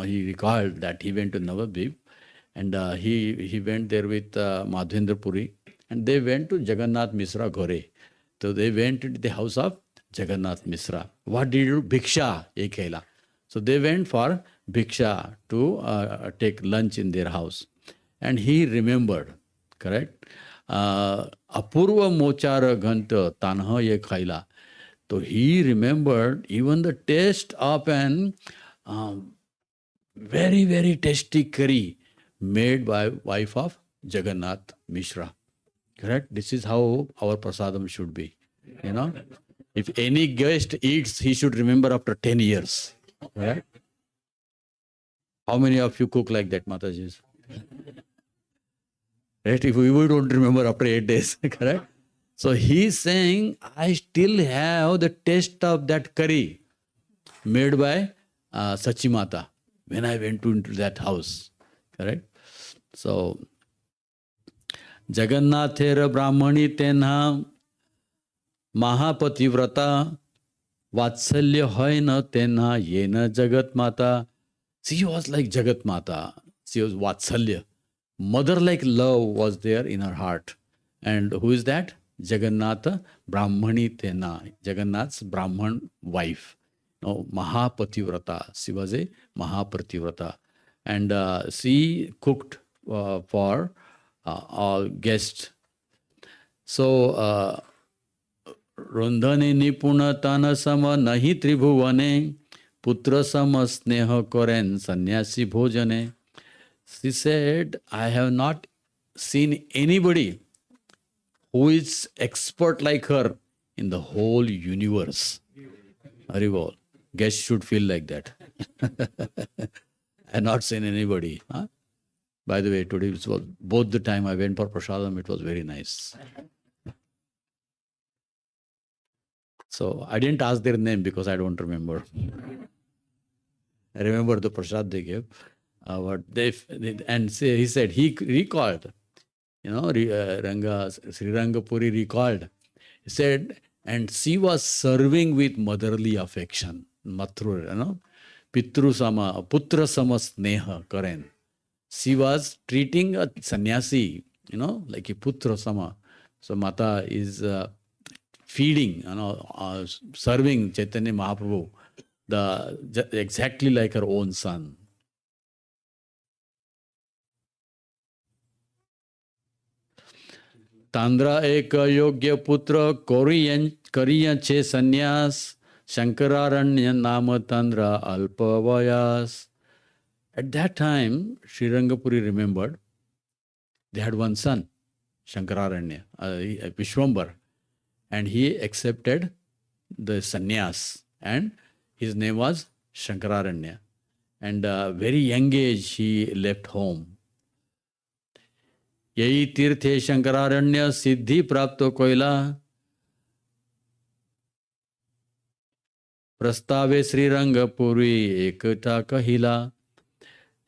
D: he recalled that he went to Navadvip and he went there with Madhvendra Puri and they went to Jagannath Misra Ghore. So they went to the house of Jagannath Misra. What did he do? Bhiksha Ye Khaila. So they went for Bhiksha to take lunch in their house. And he remembered, correct? Apurva mochara ghanta tanha ye khaila. So he remembered even the taste of an very, very tasty curry made by wife of Jagannath Mishra. Correct? This is how our prasadam should be. You know, if any guest eats, he should remember after 10 years. Right? How many of you cook like that, Mataji? Right? If we don't remember after 8 days, correct? So he's saying, I still have the taste of that curry made by Sachimata when I went into that house. Correct? So, Jagannather Brahmani Tenha Mahapativrata Vatsalya Hoina Tenha Yena Jagat Mata. She was like Jagat Mata. She was Vatsalya. Mother-like love was there in her heart. And who is that? Jagannatha Brahmani Tena. Jagannath's Brahman wife. No, Mahapativrata. She was a Mahapativrata. And she cooked for all guests. So, Rundhane Nipunatana Sama Nahi Tribhuvane Putra Sama Sneha Koren Sanyasi Bhojane. She said, I have not seen anybody who is expert like her in the whole universe. Haribol. Guests should feel like that. I have not seen anybody. Huh? By the way, today it was both the time I went for prasadam, it was very nice. So I didn't ask their name because I don't remember. I remember the prasad they gave. He said, he recalled, Sri Rangapuri recalled. He said, and she was serving with motherly affection. Pitru sama, putra sama sneha karen. She was treating a sannyasi, like a putra sama. So Mata is feeding, serving Chaitanya Mahaprabhu exactly like her own son. Tandra eka yogya putra kariya che sannyas Shankararanya nama Tandra alpavayas. At that time, Sri Rangapuri remembered they had one son, Shankararanya, Vishwambar, and he accepted the sannyas, and his name was Shankararanya. And very young age he left home. Yahi tirthe Shankararanya siddhi prapto koila prastave Sri Rangapuri ekata kahila.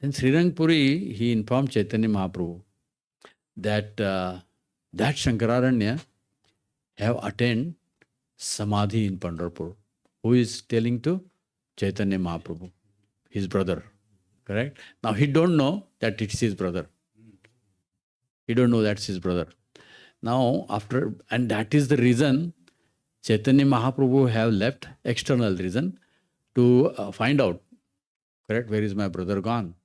D: In Sri Rangapuri, he informed Chaitanya Mahaprabhu that that Shankararanya have attained Samadhi in Pandharpur. Who is telling to Chaitanya Mahaprabhu? His brother. Correct? Now he don't know that it's his brother. He don't know that's his brother. Now and that is the reason Chaitanya Mahaprabhu have left external reason to find out. Correct? Where is my brother gone?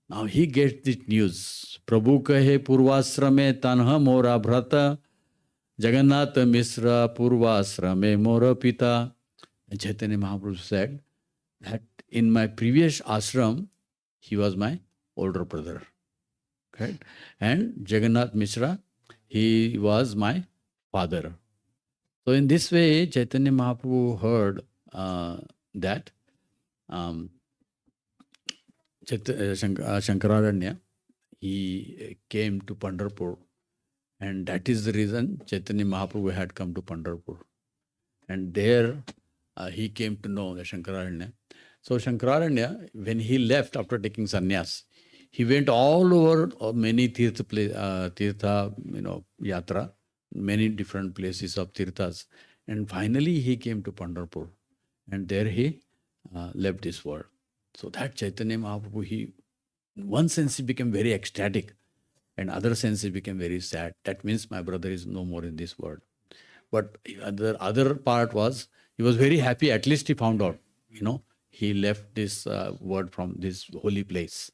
D: Now he gets this news. Prabhu kahe purvasrame tanha mora bhrata Jagannath Misra purvasrame mora pita. And Chaitanya Mahaprabhu said that in my previous ashram, he was my older brother. Correct? And Jagannath Mishra, he was my father. So in this way, Chaitanya Mahaprabhu heard that Shankararanya, he came to Pandharpur, and that is the reason Chaitanya Mahaprabhu had come to Pandharpur. And there he came to know the Shankararanya. So Shankararanya, when he left after taking sannyas, he went all over many tirtha, yatra, many different places of tirthas. And finally he came to Pandharpur. And there he left this world. So that Chaitanya Mahaprabhu, in one sense he became very ecstatic, and other sense he became very sad. That means my brother is no more in this world. But the other part was, he was very happy, at least he found out, he left this word from this holy place.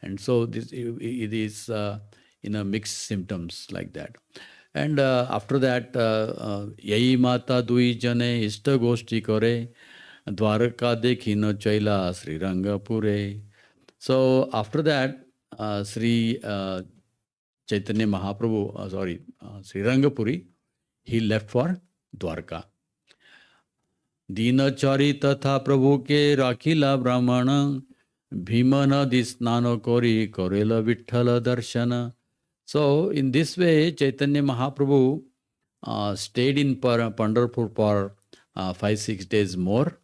D: And so it is mixed symptoms like that. And after that, Yai Mata Dui Jane Ishta Goshti Kore, Dwaraka Dekhino Chaila Sri Rangapure. So after that, Sri Chaitanya Mahaprabhu, Sri Rangapuri, he left for Dwarka. दीनचारी तथा प्रभु के राखिला ब्राह्मण भीम नदी स्नान कोरी कोरेल विठ्ठल दर्शन. So in this way, Chaitanya Mahaprabhu stayed in Pandharpur for 5-6 days more.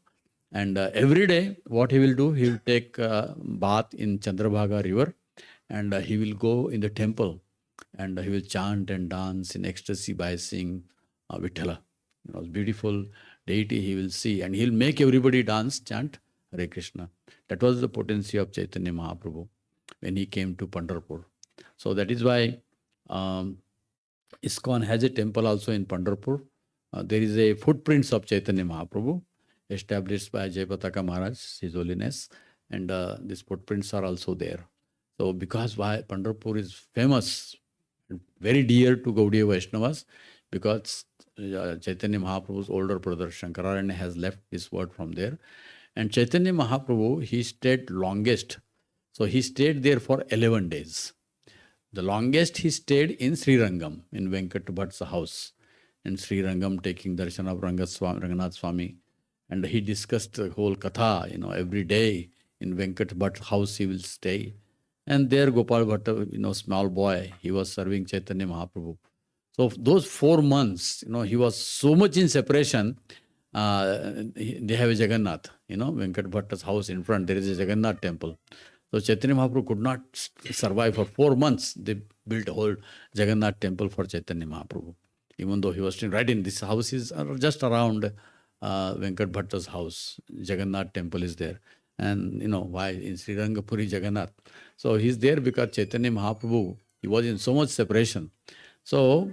D: And every day, what he will do, he will take bath in Chandrabhaga river, and he will go in the temple, and he will chant and dance in ecstasy by seeing Vithala. Beautiful deity he will see, and he'll make everybody dance, chant Hare Krishna. That was the potency of Chaitanya Mahaprabhu when he came to Pandharpur. So that is why ISKCON has a temple also in Pandharpur. There is a footprints of Chaitanya Mahaprabhu established by Jayapataka Maharaj, His Holiness, and these footprints are also there. So because why Pandharpur is famous, very dear to Gaudiya Vaishnavas, because Chaitanya Mahaprabhu's older brother Shankararanya has left his word from there. And Chaitanya Mahaprabhu, he stayed longest. So he stayed there for 11 days. The longest he stayed in Sri Rangam, in Venkat Bhatt's house. In Sri Rangam, taking darshan of Ranganath Swami. And he discussed the whole katha, every day in Venkat Bhatt's house he will stay. And there Gopal Bhatta, small boy, he was serving Chaitanya Mahaprabhu. So those 4 months, he was so much in separation. They have a Jagannath, Venkat Bhatta's house in front, there is a Jagannath temple. So Chaitanya Mahaprabhu could not survive for 4 months. They built a whole Jagannath temple for Chaitanya Mahaprabhu. Even though he was staying right in this house, is just around Venkat Bhatta's house. Jagannath temple is there. And why in Sri Rangapuri Jagannath. So he's there because Chaitanya Mahaprabhu, he was in so much separation. So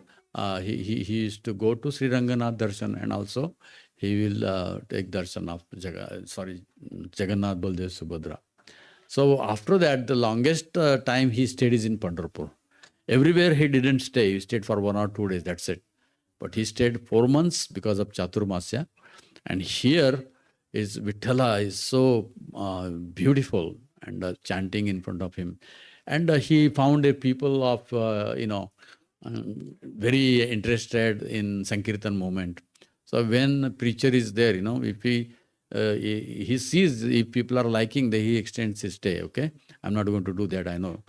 D: he used to go to Sri Ranganath darshan, and also he will take darshan of Jagannath Baldev Subhadra. So after that, the longest time he stayed is in Pandharpur. Everywhere he didn't stay. He stayed for 1 or 2 days, that's it. But he stayed 4 months because of Chaturmasya. And here is Vithala is so beautiful, and chanting in front of him. And he found a people of, very interested in Sankirtan movement. So when preacher is there, if he sees if people are liking, then he extends his stay, okay? I'm not going to do that, I know.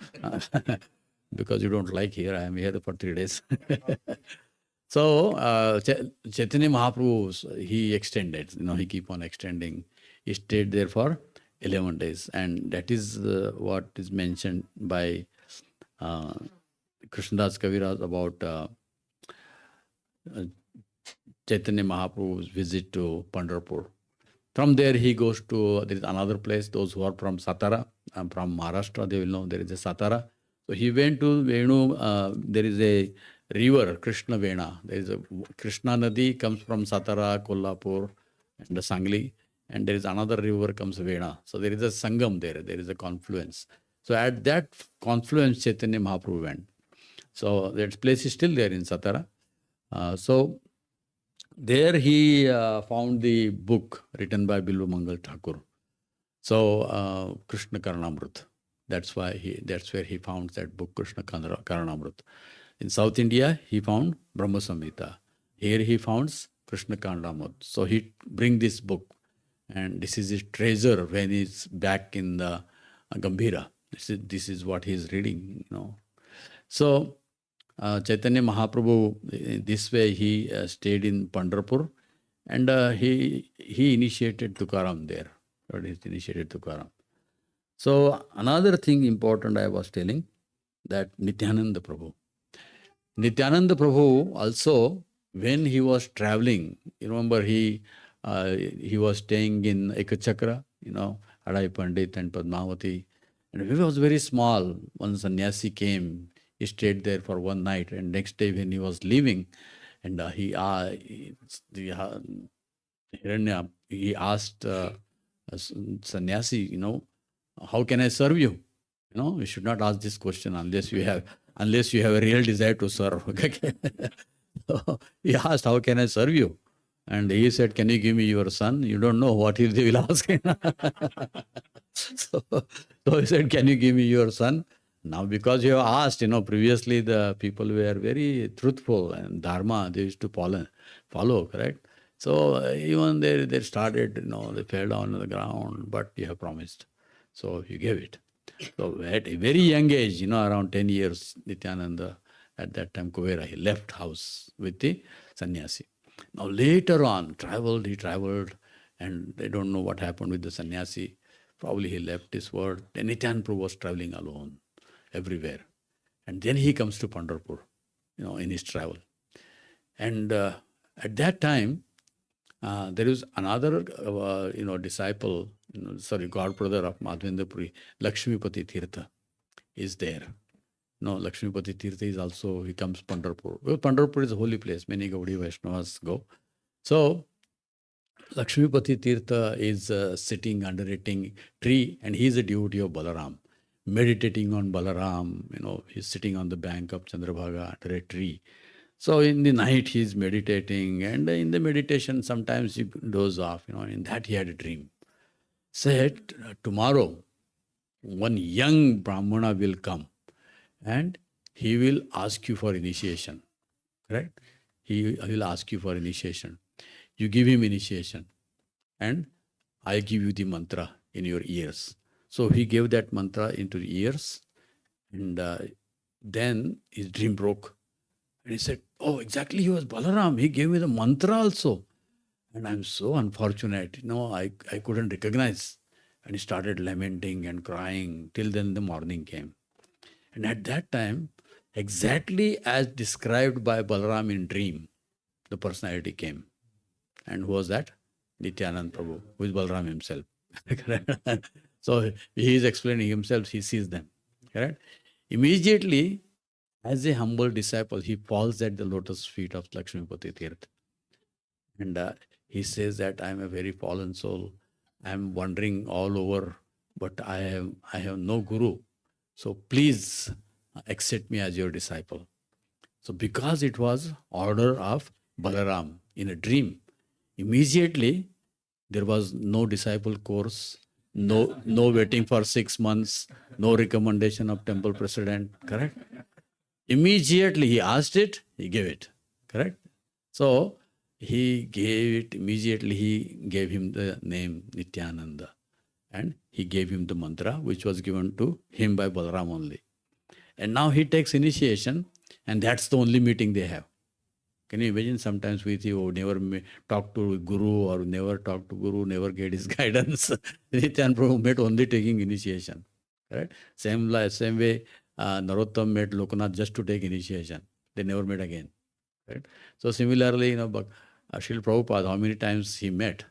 D: Because you don't like here, I am here for 3 days. So Chaitanya Mahaprabhu, he extended, he keep on extending. He stayed there for 11 days. And that is what is mentioned by Krishnadas Kaviraj about Chaitanya Mahaprabhu's visit to Pandharpur. From there he goes to, there is another place, those who are from Satara, from Maharashtra, they will know there is a Satara. So he went to Venu, there is a river, Krishna Vena. There is a Krishna Nadi comes from Satara, Kolhapur, and Sangli. And there is another river comes Vena. So there is a Sangam there is a confluence. So at that confluence, Chaitanya Mahaprabhu went. So that place is still there in Satara. So there he found the book written by Bilva Mangal Thakur. So Krishna Karanamrut. That's where he found that book, Krishna Karanamrut. In South India, he found Brahma Samhita. Here he founds Krishna Karanamrut. So he bring this book, and this is his treasure when he's back in the Gambhira. This is what he's reading, So Chaitanya Mahaprabhu, this way he stayed in Pandharpur, and he initiated Tukaram there. He initiated Tukaram. So another thing important I was telling, that Nityananda Prabhu. Nityananda Prabhu also, when he was traveling, you remember he was staying in Ekachakra, Adai Pandit and Padmavati. And he was very small. One sannyasi came, he stayed there for one night, and next day when he was leaving, and he asked sannyasi, how can I serve you? You should not ask this question unless you have unless you have a real desire to serve. Okay. So he asked, how can I serve you? And he said, can you give me your son? You don't know what they will ask. So he said, can you give me your son? Now, because you have asked, previously the people were very truthful and dharma, they used to follow, correct? So even they started, they fell down on the ground, but you have promised. So you gave it. So at a very young age, around 10 years, Nityananda, at that time, Kuvera, he left house with the sannyasi. Now later on, he traveled, and they don't know what happened with the sannyasi. Probably he left this world. Then Nityananda Prabhu was traveling alone everywhere. And then he comes to Pandharpur, in his travel. And at that time, there is another, disciple, god brother of Madhavendra Puri, Lakshmipati Tirtha is there. Lakshmipati Tirtha is also, he comes Pandharpur. Well, Pandharpur is a holy place. Many Gaudiya Vaishnavas go. So, Lakshmipati Tirtha is sitting under a tree, and he is a devotee of Balaram, meditating on Balaram. He's sitting on the bank of Chandrabhaga under a tree. So in the night he is meditating, and in the meditation sometimes he doze off. In that he had a dream. Said, tomorrow one young Brahmana will come and he will ask you for initiation. Correct? He will ask you for initiation. You give him initiation, and I give you the mantra in your ears. So he gave that mantra into the ears, and then his dream broke. And he said, oh, exactly, he was Balaram. He gave me the mantra also. And I'm so unfortunate. I couldn't recognize. And he started lamenting and crying. Till then the morning came. And at that time, exactly as described by Balaram in dream, the personality came. And who was that? Nityananda Prabhu, who is Balaram himself. So he is explaining himself, he sees them. Correct? Immediately, as a humble disciple, he falls at the lotus feet of Lakshmipati Tirtha. And he says that I am a very fallen soul. I am wandering all over, but I have no guru. So please accept me as your disciple. So because it was order of Balaram in a dream, immediately there was no disciple course, no waiting for 6 months, no recommendation of temple president, correct? Immediately he asked it, he gave it, correct? So he gave it, immediately he gave him the name Nityananda, and he gave him the mantra which was given to him by Balaram only. And now he takes initiation, and that's the only meeting they have. Can you imagine sometimes with you never talk to Guru or never talk to Guru, never get his guidance. Nityananda Prabhu met only taking initiation. Right? Same way Narottam met Lokanath just to take initiation. They never met again. Right? So similarly, Srila Prabhupada, how many times he met?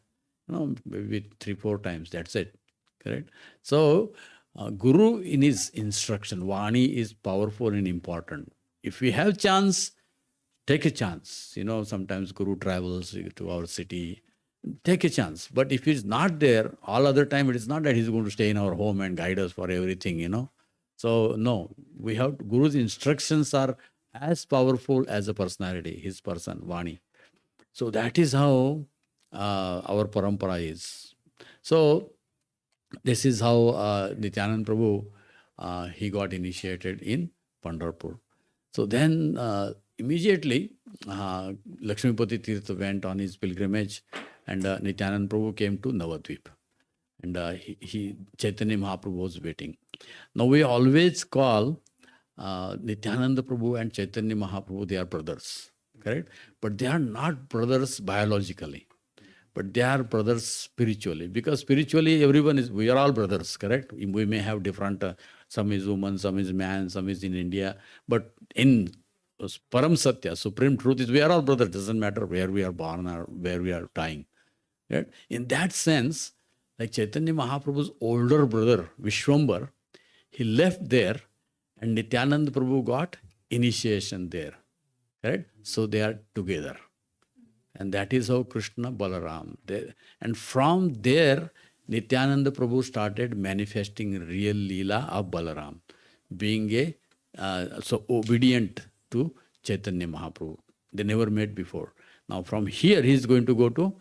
D: Maybe 3-4 times. That's it. Correct? So Guru in his instruction, Vani is powerful and important. If we have chance, take a chance. Sometimes Guru travels to our city. Take a chance. But if he's not there, all other time, it is not that he's going to stay in our home and guide us for everything, So, no, we have, Guru's instructions are as powerful as a personality, his person, Vani. So that is how our parampara is. So this is how Nityananda Prabhu, he got initiated in Pandharpur. So then immediately Lakshmipati Tirtha went on his pilgrimage, and Nityananda Prabhu came to Navadvip. And Chaitanya Mahaprabhu was waiting. Now we always call Nityananda Prabhu and Chaitanya Mahaprabhu, they are brothers, correct? But they are not brothers biologically, but they are brothers spiritually. Because spiritually, we are all brothers, correct? We may have different, some is woman, some is man, some is in India. But in Param Satya, supreme truth is we are all brothers. Doesn't matter where we are born or where we are dying. Right? In that sense, like Chaitanya Mahaprabhu's older brother, Vishwambar, he left there, and Nityananda Prabhu got initiation there. Right? So they are together. And that is how Krishna Balaram. And from there, Nityananda Prabhu started manifesting real Leela of Balaram, being a so obedient to Chaitanya Mahaprabhu. They never met before. Now from here he is going to go to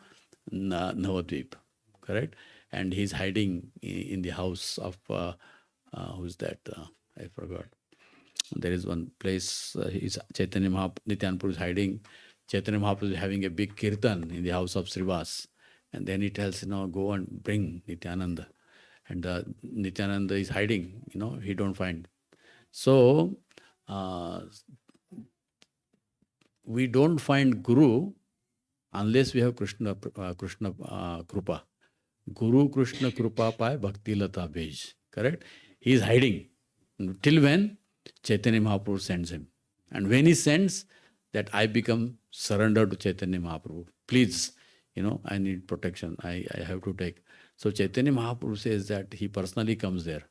D: Navadvip, correct? And he's hiding in the house of, who's that? I forgot. There is one place, Chaitanya Mahaprabhu, Nityananda Prabhu is hiding. Chaitanya Mahaprabhu is having a big kirtan in the house of Srivas. And then he tells, go and bring Nityananda. And Nityananda is hiding, he don't find. So, we don't find Guru unless we have Krishna Krupa. Guru Krishna Krupa Pai Bhakti Lata Bej. Correct? He is hiding. Till when? Chaitanya Mahaprabhu sends him. And when he sends, that I become surrendered to Chaitanya Mahaprabhu. Please, I need protection. I have to take. So Chaitanya Mahaprabhu says that he personally comes there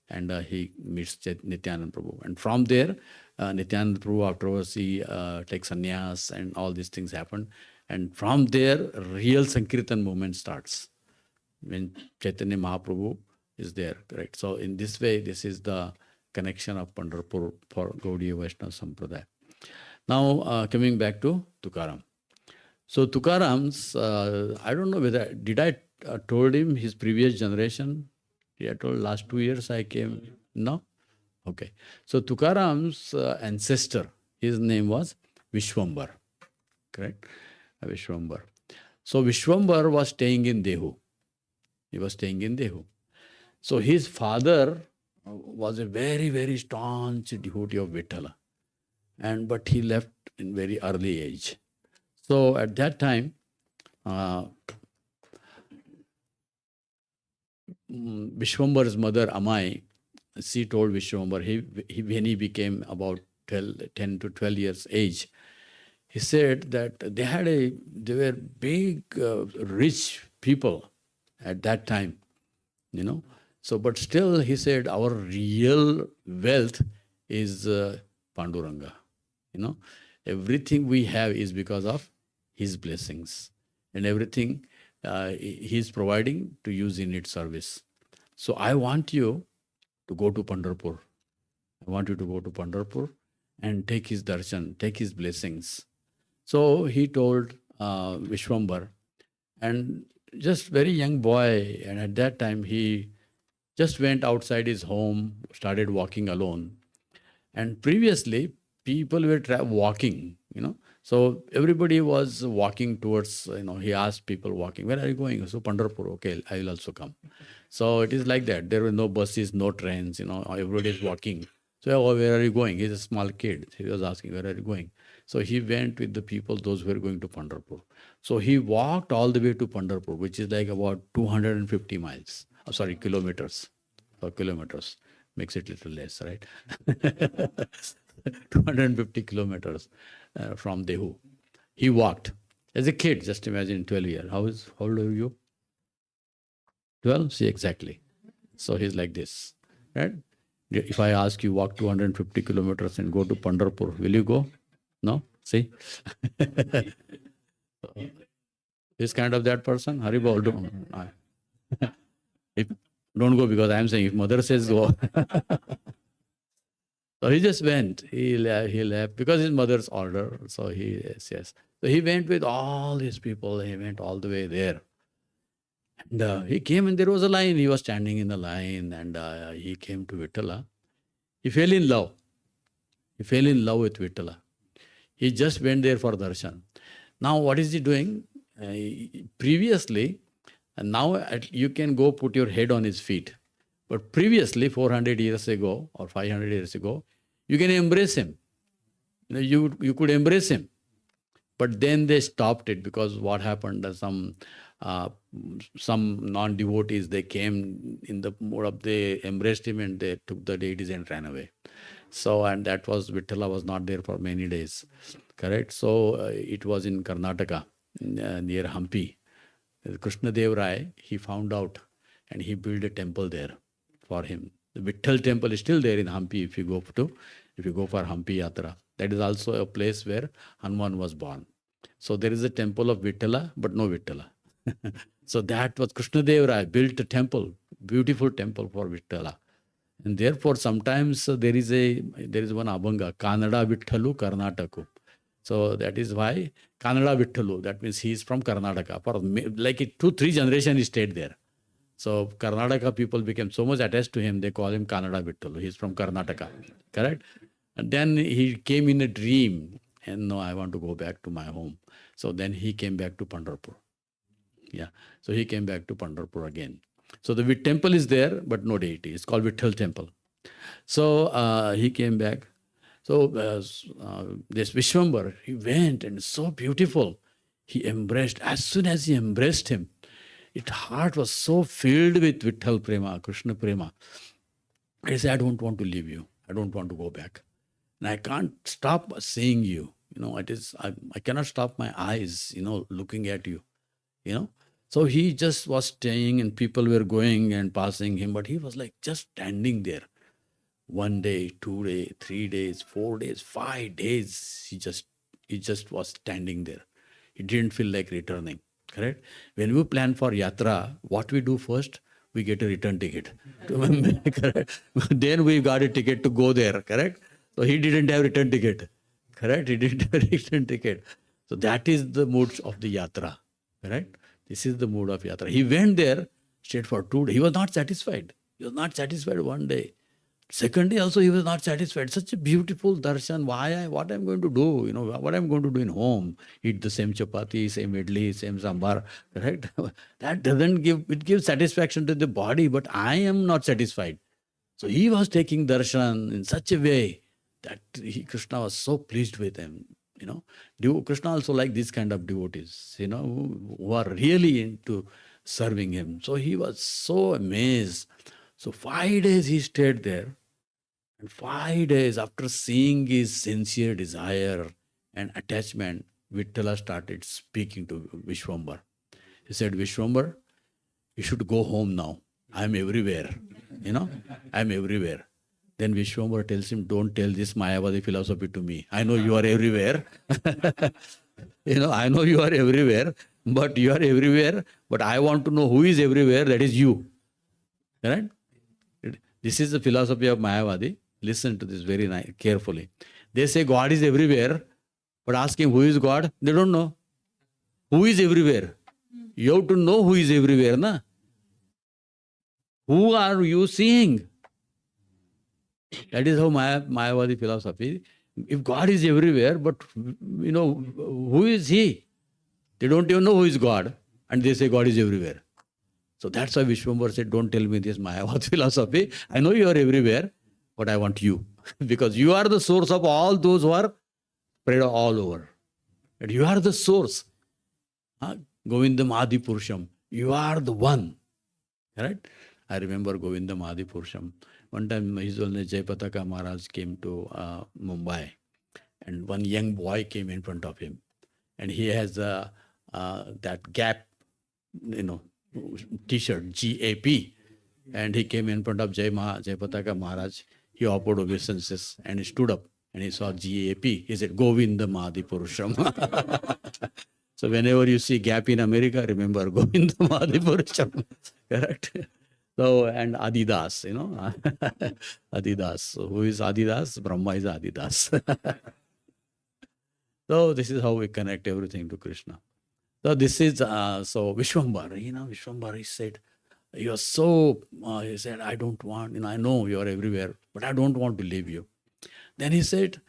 D: and he meets Nityananda Prabhu. And from there, Nityananda Prabhu afterwards he takes sannyas and all these things happen. And from there, real Sankirtan movement starts when Chaitanya Mahaprabhu is there, correct? So in this way, this is the connection of Pandharpur for Gaudiya Vaishnava Sampradaya. Now, coming back to Tukaram. So Tukaram's, I don't know whether, did I told him his previous generation? He had told last 2 years I came, no? Okay. So Tukaram's ancestor, his name was Vishwambar, correct? Vishwambar. So Vishwambar was staying in Dehu. He was staying in Dehu. So his father was a very, very staunch devotee of Vithala. But he left in very early age. So at that time, Vishwambar's mother Amai, she told Vishwambar, when he became about 10 to 12 years age, he said that they were big, rich people at that time, So, but still, he said, our real wealth is Panduranga. Everything we have is because of his blessings. And everything he's providing to use in its service. So I want you to go to Pandharpur. I want you to go to Pandharpur and take his darshan, take his blessings. So he told Vishwambar, and just very young boy, and at that time he just went outside his home, started walking alone. And previously, people were walking, So everybody was walking towards, he asked people walking, where are you going? So Pandharpur, okay, I will also come. So it is like that. There were no buses, no trains, everybody is walking. So, oh, where are you going? He's a small kid. He was asking, where are you going? So he went with the people, those who were going to Pandharpur. So he walked all the way to Pandharpur, which is like about 250 miles. Kilometers. Or kilometers. Makes it a little less, right? 250 kilometers from Dehu. He walked. As a kid, just imagine 12 years. How old are you? 12? See, exactly. So he's like this, right? If I ask you walk 250 kilometers and go to Pandharpur, will you go? No? See? This kind of that person, Haribol, don't go because I am saying if mother says go. So he just went. He left because his mother's order. So yes. So he went with all these people. He went all the way there. And he came and there was a line. He was standing in the line and he came to Vithala. He fell in love. He fell in love with Vithala. He just went there for darshan. Now what is he doing? Previously, and now you can go put your head on his feet. But previously, 400 years ago or 500 years ago, you can embrace him. You could embrace him. But then they stopped it because what happened? Some non-devotees, they came in the mode of, they embraced him and they took the deities and ran away. So, and that was, Vithala was not there for many days. Correct? So, it was in Karnataka, near Hampi. Krishna Dev Rai, he found out and he built a temple there for him. The Vitthal temple is still there in Hampi if you go for Hampi Yatra. That is also a place where Hanuman was born. So there is a temple of Vitthala, but no Vitthala. So that was Krishna Dev Rai built a temple, beautiful temple for Vitthala. And therefore, sometimes there is one abhanga, Kannada Vitthalu Karnataku. So that is why Kannada Vitthalu, that means he is from Karnataka. For like 2-3 generations he stayed there. So Karnataka people became so much attached to him, they call him Kannada Vitthalu. He is from Karnataka, correct? And then he came in a dream, and no, I want to go back to my home. So then he came back to Pandharpur. Yeah, so he came back to Pandharpur again. So the temple is there, but no deity. It's called Vitthal temple. So he came back. So this Vishwambar, he went and so beautiful. He embraced. As soon as he embraced him, his heart was so filled with Vitthal Prema, Krishna Prema. He said, I don't want to leave you. I don't want to go back. And I can't stop seeing you. I cannot stop my eyes, looking at you. So he just was staying, and people were going and passing him, but he was like just standing there. 1 day, 2 days, 3 days, 4 days, 5 days. He just was standing there. He didn't feel like returning. Correct? When we plan for yatra, what we do first? We get a return ticket. Correct? Then we got a ticket to go there. Correct? So he didn't have return ticket. Correct? He didn't have return ticket. So that is the mood of the yatra. Correct? This is the mood of yatra. He went there, stayed for 2 days. He was not satisfied. He was not satisfied 1 day. Second day also he was not satisfied. Such a beautiful darshan. What I'm going to do? What I'm going to do in home? Eat the same chapati, same idli, same sambar. Correct? That doesn't gives satisfaction to the body, but I am not satisfied. So he was taking darshan in such a way that Krishna was so pleased with him. Krishna also like this kind of devotees, who are really into serving him. So he was so amazed. So 5 days he stayed there. And 5 days after seeing his sincere desire and attachment, Vittala started speaking to Vishwambar. He said, Vishwambar, you should go home now. I'm everywhere. I'm everywhere. Then Vishwambar tells him, don't tell this Mayavadi philosophy to me. I know you are everywhere. I know you are everywhere, but you are everywhere. But I want to know who is everywhere, that is you. Correct? This is the philosophy of Mayavadi. Listen to this very carefully. They say God is everywhere, but ask him who is God, they don't know. Who is everywhere? You have to know who is everywhere, na? Who are you seeing? That is how Mayavadi philosophy. If God is everywhere, but who is he? They don't even know who is God, and they say God is everywhere. So that's why Vishwambar said, don't tell me this Mayavadi philosophy. I know you are everywhere, but I want you. Because you are the source of all those who are spread all over. And you are the source. Govindam Adi Purusham. You are the one. Correct? I remember Govindam Adi Purusham. One time His Holiness Jayapataka Maharaj came to Mumbai, and one young boy came in front of him. And he has that Gap, T-shirt, GAP. And he came in front of Jayapataka Maharaj. He offered obeisances and he stood up and he saw GAP. He said, Govindam Adi Purusham. So whenever you see Gap in America, remember Govindam Adi Purusham. Correct? So, and Adidas, Adidas. So who is Adidas? Brahma is Adidas. So this is how we connect everything to Krishna. So this is, so Vishwambar, Vishwambar, he said, he said, I don't want, I know you are everywhere, but I don't want to leave you. Then he said,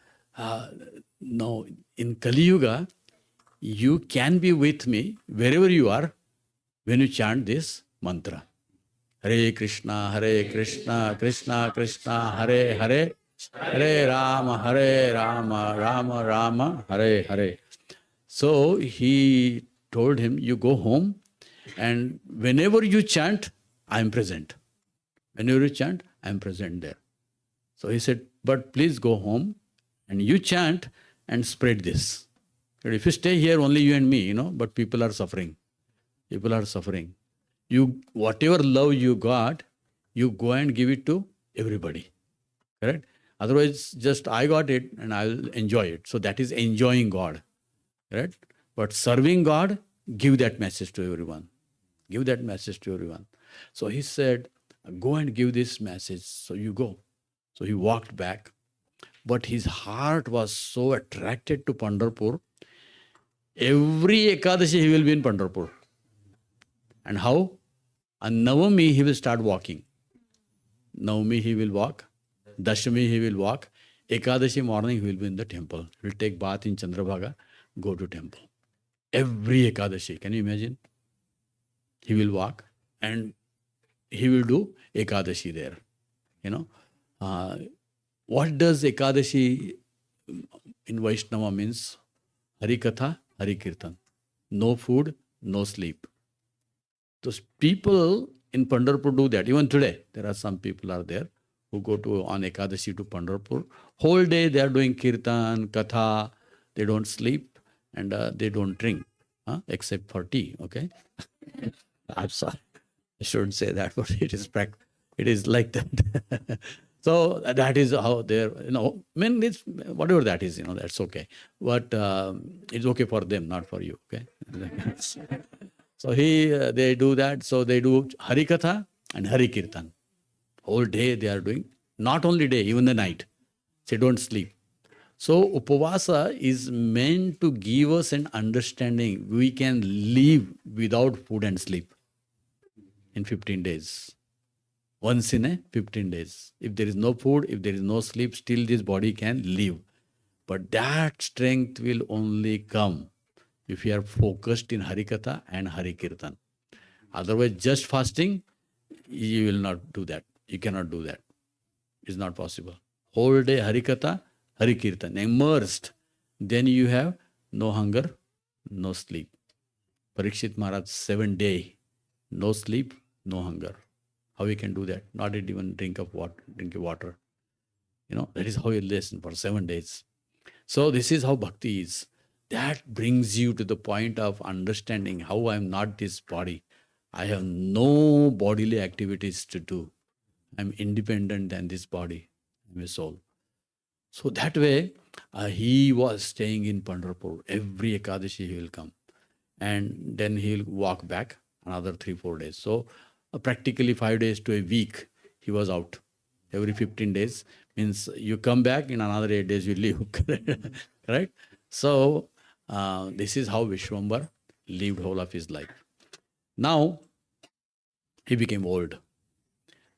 D: no, in Kali Yuga, you can be with me wherever you are when you chant this mantra. Hare Krishna, Krishna Krishna, Hare Hare, Hare Rama, Rama Rama, Hare Hare. So he told him, you go home and whenever you chant, I am present. Whenever you chant, I am present there. So he said, but please go home and you chant and spread this. If you stay here, only you and me, but people are suffering. People are suffering. You, whatever love you got, you go and give it to everybody. Correct? Otherwise, just I got it and I will enjoy it. So that is enjoying God. Correct? But serving God, give that message to everyone. Give that message to everyone. So he said, Go and give this message. So you go. So he walked back. But his heart was so attracted to Pandharpur. Every Ekadashi he will be in Pandharpur. And how? On Navami he will start walking. Navami he will walk. Dashami he will walk. Ekadashi morning he will be in the temple. He will take bath in Chandrabhaga, go to temple. Every Ekadashi. Can you imagine? He will walk and he will do Ekadashi there. You know. What does Ekadashi in Vaishnava means? Harikatha, Harikirtan. No food, no sleep. Those people in Pandharpur do that. Even today, there are some people are there who go to on Ekadashi to Pandharpur. Whole day they are doing Kirtan, Katha. They don't sleep and they don't drink, except for tea. Okay, I'm sorry, I shouldn't say that, but it is like that. So that is how they're, it's whatever that is, that's okay. But it's okay for them, not for you. Okay. So they do that. So they do Harikatha and Harikirtan. Whole day they are doing, not only day, even the night. They don't sleep. So Upavasa is meant to give us an understanding. We can live without food and sleep in 15 days. Once in a 15 days. If there is no food, if there is no sleep, still this body can live. But that strength will only come if you are focused in Harikatha and Harikirtan. Otherwise, just fasting, you will not do that. You cannot do that. It's not possible. Whole day Harikatha, Harikirtan, immersed. Then you have no hunger, no sleep. Parikshit Maharaj, 7 days, no sleep, no hunger. How we can do that? Not even drink water. That is how you listen for 7 days. So this is how bhakti is. That brings you to the point of understanding how I am not this body. I have no bodily activities to do. I am independent than this body. I am a soul. So that way, he was staying in Pandharpur. Every Ekadashi he will come. And then he'll walk back another 3-4 days. So practically 5 days to a week, he was out. Every 15 days means you come back, in another 8 days you leave. Correct? So this is how Vishwambar lived whole of his life. Now, he became old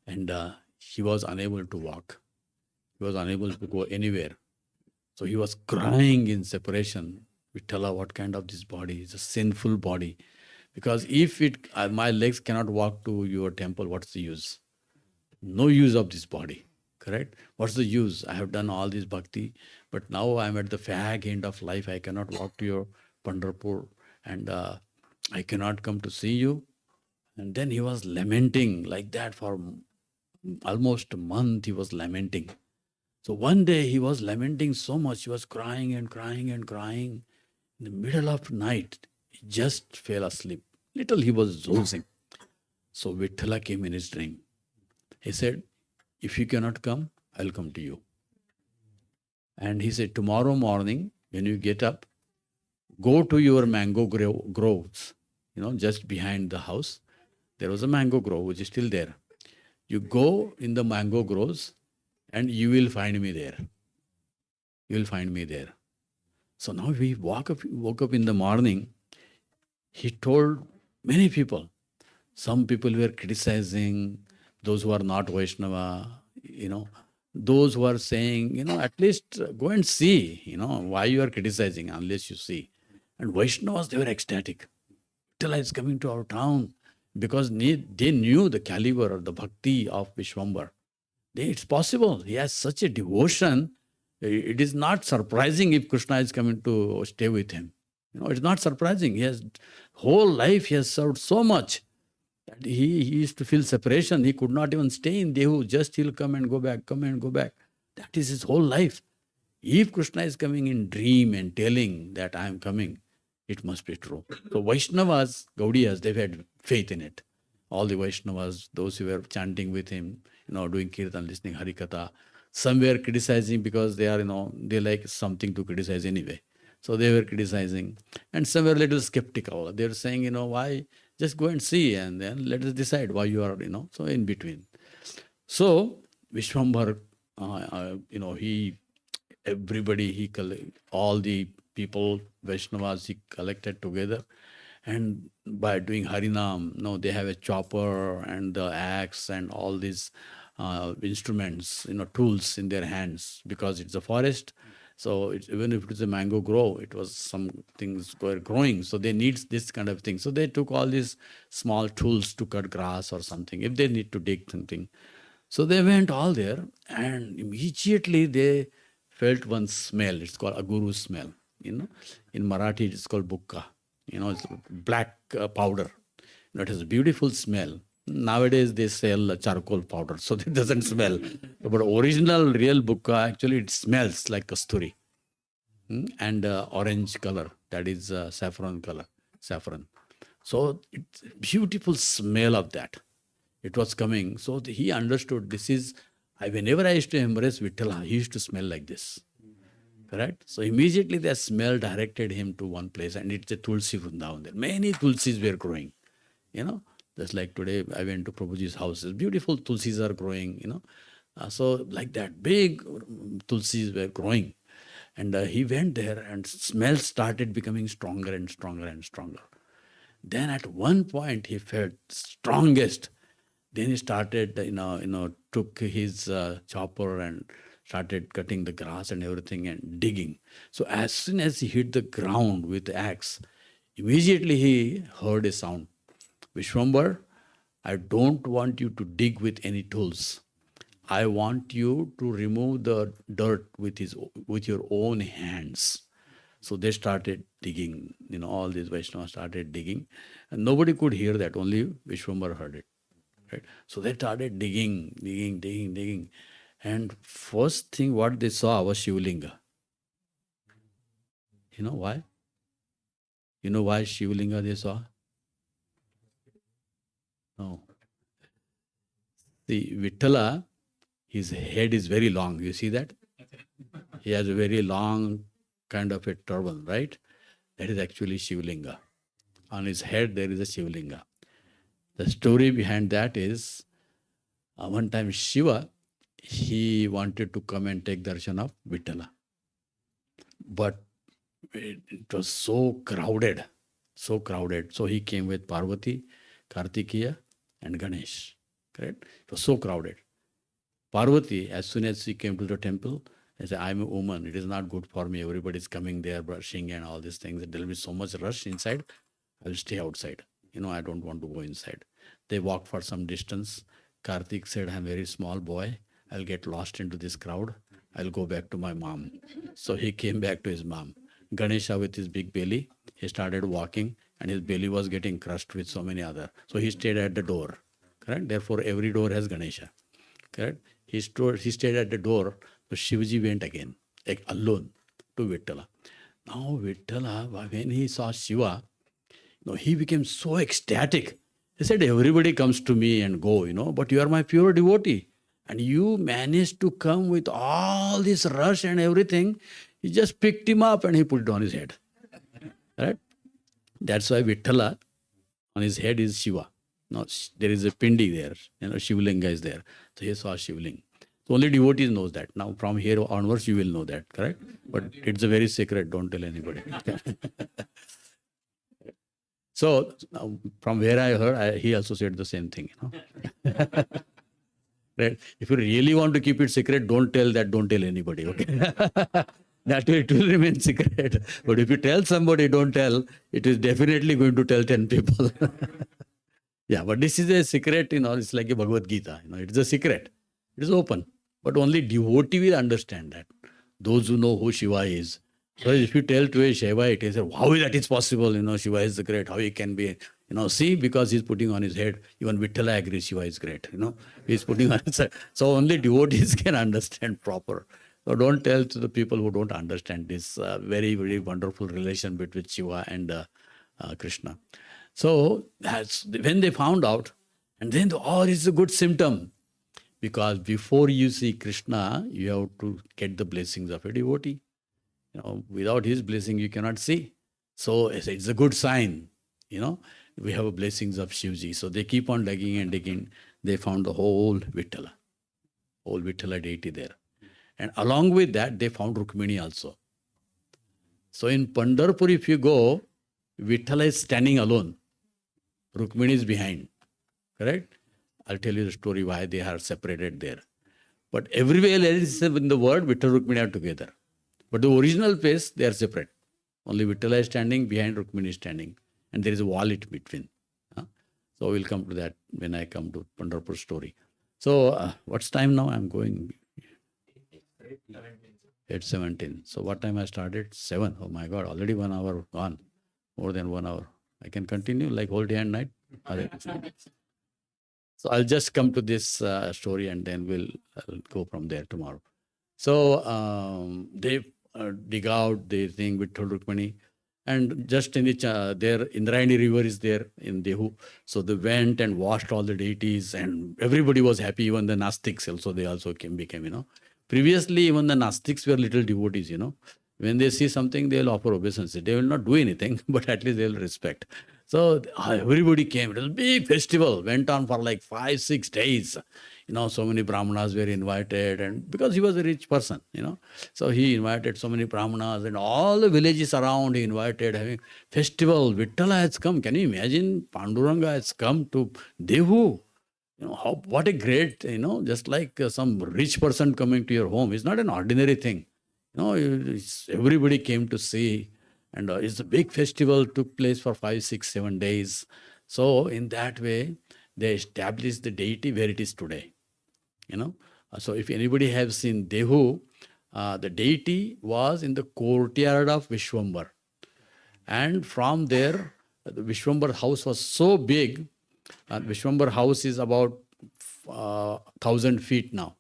D: and he was unable to walk. He was unable to go anywhere. So he was crying in separation. Vitala, what kind of this body? It's a sinful body. Because if my legs cannot walk to your temple, what's the use? No use of this body, correct? What's the use? I have done all this bhakti, but now I'm at the fag end of life. I cannot walk to your Pandharpur and I cannot come to see you. And then he was lamenting like that for almost a month. He was lamenting. So one day he was lamenting so much. He was crying and crying and crying. In the middle of night, he just fell asleep. Little he was dozing. So Vithala came in his dream. He said, if you cannot come, I'll come to you. And he said, tomorrow morning, when you get up, go to your mango groves, just behind the house. There was a mango grove, which is still there. You go in the mango groves and you will find me there. You will find me there. So now we woke up in the morning. He told many people. Some people were criticizing those who are not Vaishnava, those who are saying, at least go and see, why you are criticizing unless you see. And Vaishnavas, they were ecstatic. Till is coming to our town because they knew the caliber of the bhakti of Vishwambar. It's possible. He has such a devotion. It is not surprising if Krishna is coming to stay with him. It's not surprising. He has whole life he has served so much that he used to feel separation. He could not even stay in Dehu. Just he'll come and go back, come and go back. That is his whole life. If Krishna is coming in dream and telling that I am coming, it must be true. So Vaishnavas, Gaudiyas, they've had faith in it. All the Vaishnavas, those who were chanting with him, doing kirtan, listening Harikatha, some were criticizing because they are, they like something to criticize anyway. So they were criticizing. And some were a little skeptical. They were saying, why? Just go and see and then let us decide why you are, so in between. So Vishwambar, all the people, Vaishnavas, he collected together, and by doing Harinam, they have a chopper and the axe and all these instruments, tools in their hands, because it's a forest. So even if it is a mango grove, it was some things were growing. So they need this kind of thing. So they took all these small tools to cut grass or something, if they need to dig something. So they went all there, and immediately they felt one smell. It's called a guru smell. In Marathi, it's called bukka. It's black powder. It has a beautiful smell. Nowadays, they sell charcoal powder, so it doesn't smell. But original, real bukka, actually, it smells like kasturi. And orange color, that is saffron color, saffron. So it's beautiful smell of that. It was coming. So he understood this is, whenever I used to embrace Vittala, he used to smell like this. Correct? So immediately the smell directed him to one place, and it's a Tulsi Vrindavan there. Many Tulsis were growing, Just like today, I went to Prabhuji's house. Beautiful Tulsis are growing, So like that, big Tulsis were growing. And he went there, and smell started becoming stronger and stronger and stronger. Then at one point, he felt strongest. Then he started, took his chopper and started cutting the grass and everything and digging. So as soon as he hit the ground with the axe, immediately he heard a sound. Vishwambar, I don't want you to dig with any tools. I want you to remove the dirt with your own hands. So they started digging, all these Vaishnavas started digging. And nobody could hear that, only Vishwambar heard it. Right? So they started digging. And first thing what they saw was Shivlinga. You know why? You know why Shivlinga they saw? No. See, Vittala, his head is very long. You see that? He has a very long kind of a turban, right? That is actually Shivlinga. On his head there is a Shivlinga. The story behind that is, one time Shiva, he wanted to come and take darshan of Vittala. But it was so crowded. So he came with Parvati, Kartikeya, and Ganesh. Correct? It was so crowded. Parvati, as soon as she came to the temple, I said, I'm a woman. It is not good for me. Everybody's coming there, brushing and all these things. There will be so much rush inside. I will stay outside. I don't want to go inside. They walked for some distance. Kartik said, I'm a very small boy. I'll get lost into this crowd. I'll go back to my mom. So he came back to his mom. Ganesha with his big belly, he started walking, and his belly was getting crushed with so many other. So he stayed at the door. Correct? Therefore, every door has Ganesha. Correct? He stayed at the door. So Shivaji went again, alone, to Vittala. Now Vittala, when he saw Shiva, he became so ecstatic. He said, everybody comes to me and go, but you are my pure devotee. And you managed to come with all this rush and everything. He just picked him up and he put it on his head. Right? That's why Vittala, on his head is Shiva. Now, there is a pindi there. Shivlinga is there. So he saw Shivling. So only devotees knows that. Now from here onwards, you will know that. Correct? But it's a very secret. Don't tell anybody. So from where I heard, he also said the same thing. Right? If you really want to keep it secret, don't tell anybody. Okay. That way it will remain secret. But if you tell somebody, don't tell, it is definitely going to tell 10 people. Yeah, but this is a secret, it's like a Bhagavad Gita. It is a secret. It is open. But only devotee will understand that. Those who know who Shiva is. So if you tell to a Shaivite, he says, how that is possible? Shiva is the great. How he can be? See, because he's putting on his head. Even Vittala agrees Shiva is great. He's putting on his head. So only devotees can understand proper. So don't tell to the people who don't understand this very, very wonderful relation between Shiva and Krishna. So that's when they found out, and then it's a good symptom. Because before you see Krishna, you have to get the blessings of a devotee. Without his blessing, you cannot see. So it's a good sign. We have blessings of Shivji. So they keep on digging and digging. They found the whole Vittala. whole Vithala deity there. And along with that, they found Rukmini also. So in Pandharpur, if you go, Vithala is standing alone. Rukmini is behind. Correct? I'll tell you the story why they are separated there. But everywhere else in the world, Vittal and Rukmini are together. But the original place, they are separate. Only Vitala is standing, behind Rukmini is standing. And there is a wall in between. So we'll come to that when I come to Pandharpur story. So what's time now? I'm going 8:17. So what time I started? 7. Oh my God, already 1 hour gone. More than 1 hour. I can continue like whole day and night. So I'll just come to this story and then I'll go from there tomorrow. So they dig out, they think Vitthal Rukmini. And just in there, Indrayani river is there in Dehu. So they went and washed all the deities and everybody was happy, even the Nastiks also, they also became. Previously, even the Nastiks were little devotees, When they see something, they'll offer obeisance. They will not do anything, but at least they'll respect. So everybody came. It was a big festival. Went on for like 5-6 days. So many Brahmanas were invited. And because he was a rich person, So he invited so many Brahmanas and all the villages around he invited, having festival. Vittala has come. Can you imagine? Panduranga has come to Dehu. What a great, just like some rich person coming to your home. It's not an ordinary thing. Everybody came to see. And it's a big festival, took place for 5, 6, 7 days. So in that way, they established the deity where it is today. So if anybody has seen Dehu, the deity was in the courtyard of Vishwambar. And from there, the Vishwambar house was so big. Vishwambar house is about 1,000 feet now.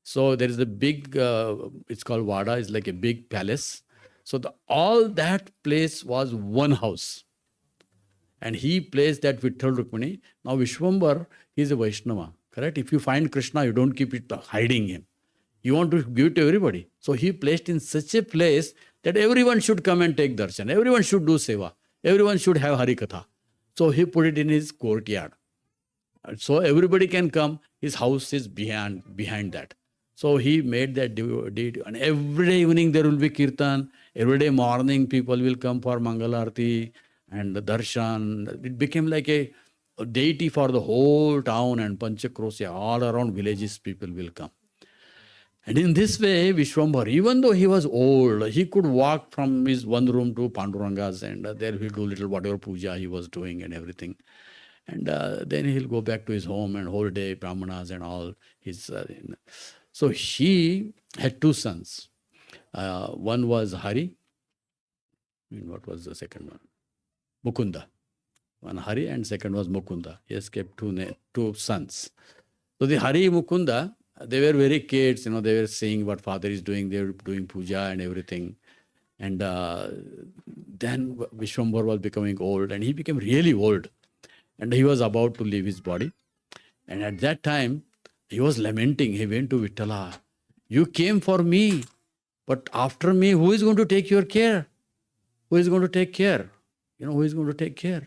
D: So there is a big, it's called Vada, it's like a big palace. So all that place was one house. And he placed that Vitthal Rukmini. Now Vishwambar, he is a Vaishnava, correct? If you find Krishna, you don't keep it hiding him. You want to give it to everybody. So he placed in such a place that everyone should come and take darshan. Everyone should do seva. Everyone should have Harikatha. So he put it in his courtyard. So everybody can come. His house is behind that. So he made that deity. And every day evening there will be kirtan. Every day morning people will come for Mangalarti and the darshan. It became like a deity for the whole town and Panchakrosya. All around villages people will come. And in this way, Vishwambar, even though he was old, he could walk from his one room to Panduranga's and there he'll do little whatever puja he was doing and everything. And then he'll go back to his home and whole day brahmanas and all his... So he had 2 sons. One was Hari. What was the second one? Mukunda. One Hari and second was Mukunda. He has kept 2 sons. So the Hari Mukunda, they were very kids, they were seeing what father is doing. They were doing puja and everything. And then Vishwambar was becoming old and he became really old. And he was about to leave his body. And at that time, he was lamenting. He went to Vittala. You came for me, but after me, who is going to take your care? Who is going to take care? Who is going to take care?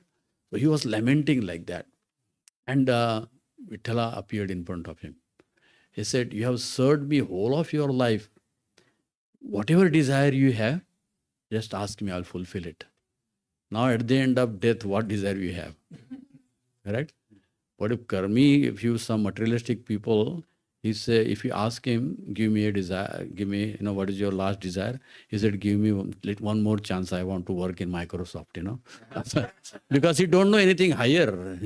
D: So he was lamenting like that. And Vittala appeared in front of him. He said, you have served me whole of your life. Whatever desire you have, just ask me, I'll fulfill it. Now at the end of death, what desire you have? Correct? But if Karmi, if you some materialistic people, he say, if you ask him, give me a desire, give me, what is your last desire? He said, give me one more chance. I want to work in Microsoft, because he don't know anything higher.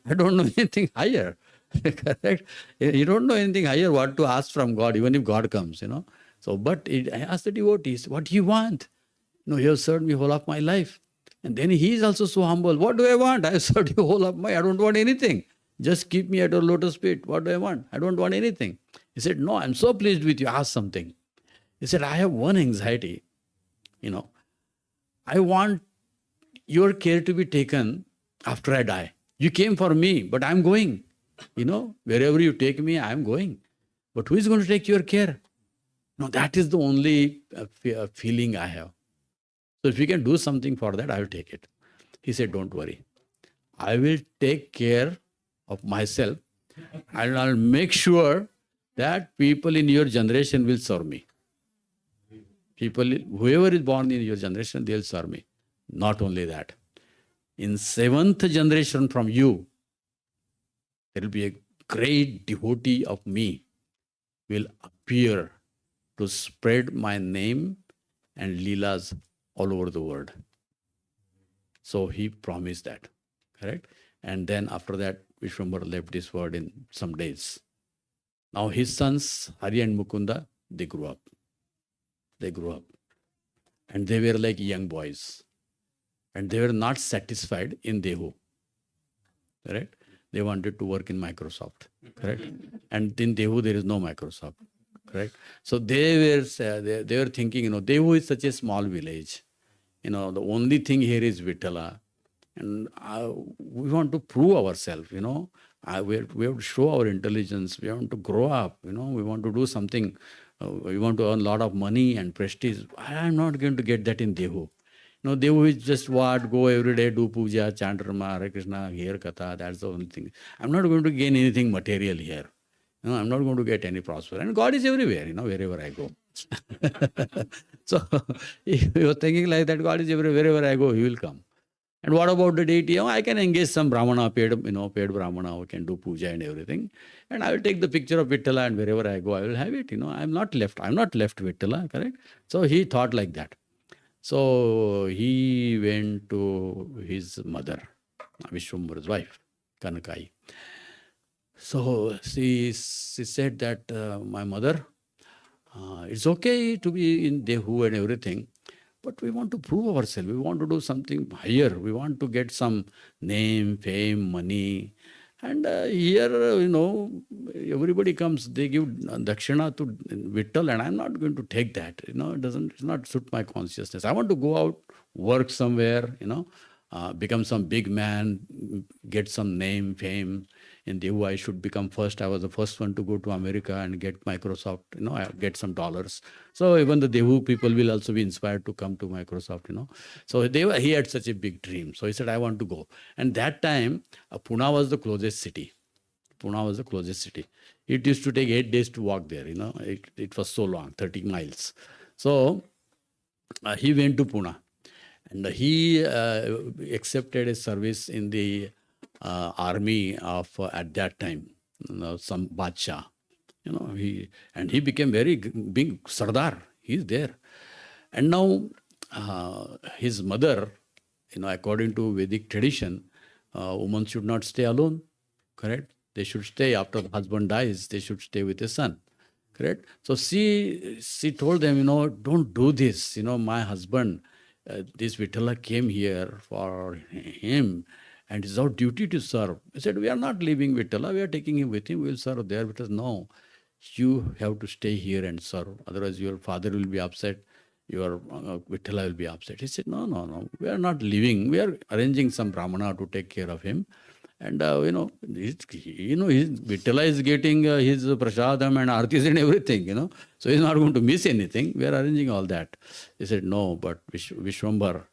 D: I don't know anything higher. Correct? You don't know anything higher what to ask from God, even if God comes, So, but I asked the devotees, what do you want? You have served me whole of my life. And then he is also so humble. What do I want? I have served you whole of my, I don't want anything. Just keep me at your lotus feet. What do I want? I don't want anything. He said, no, I'm so pleased with you. Ask something. He said, I have one anxiety. I want your care to be taken after I die. You came for me, but I'm going. Wherever you take me, I'm going. But who is going to take your care? No, that is the only feeling I have. So if you can do something for that, I will take it. He said, don't worry. I will take care of myself and I'll make sure that people in your generation will serve me. People, whoever is born in your generation, they'll serve me. Not only that, in 7th generation from you, there will be a great devotee of me will appear to spread my name and leelas all over the world. So he promised that, correct? And then after that, Vishwambara left this world in some days. Now his sons, Hari and Mukunda, they grew up. They grew up. And they were like young boys. And they were not satisfied in Dehu. Correct? They wanted to work in Microsoft. Correct? And in Dehu, there is no Microsoft. Correct? So they were thinking, Dehu is such a small village. The only thing here is Vittala. And we want to prove ourselves, we have to show our intelligence. We want to grow up, we want to do something. We want to earn a lot of money and prestige. I am not going to get that in Dehu. Devu is just what? Go every day, do puja, chant Rama, Hare Krishna, hear Katha. That's the only thing. I'm not going to gain anything material here. I'm not going to get any prosperity. And God is everywhere, wherever I go. So if you're thinking like that, God is everywhere, wherever I go, He will come. And what about the deity? I can engage some Brahmana, paid Brahmana, who can do puja and everything. And I will take the picture of Vittala, and wherever I go, I will have it. I'm not left Vittala, correct? So he thought like that. So he went to his mother, Vishwambara's wife, Kanakai. So she said that, my mother, it's okay to be in Dehu and everything, but we want to prove ourselves. We want to do something higher. We want to get some name, fame, money. And here, everybody comes, they give dakshina to Vittal, and I'm not going to take that. It's not suit my consciousness. I want to go out, work somewhere, become some big man, get some name, fame. In Dehu, I should become first. I was the first one to go to America and get Microsoft, get some dollars. So even the Dehu people will also be inspired to come to Microsoft, So he had such a big dream. So he said, I want to go. And that time, Pune was the closest city. Pune was the closest city. It used to take 8 days to walk there, It was so long, 30 miles. So he went to Pune. And he accepted a service in the army of, at that time, some Badshah. He became very big Sardar. He's there. And now his mother, according to Vedic tradition, women should not stay alone. Correct? They should stay after the husband dies. They should stay with the son. Correct? So she told them, don't do this. My husband, this Vittala came here for him, and it's our duty to serve. He said, we are not leaving Vittala. We are taking him with him. We will serve there. Because no, you have to stay here and serve. Otherwise, your father will be upset. Your Vittala will be upset. He said, no. We are not leaving. We are arranging some Brahmana to take care of him. And, his Vittala is getting his prasadam and artis and everything, So he's not going to miss anything. We are arranging all that. He said, no, but Vishwambar,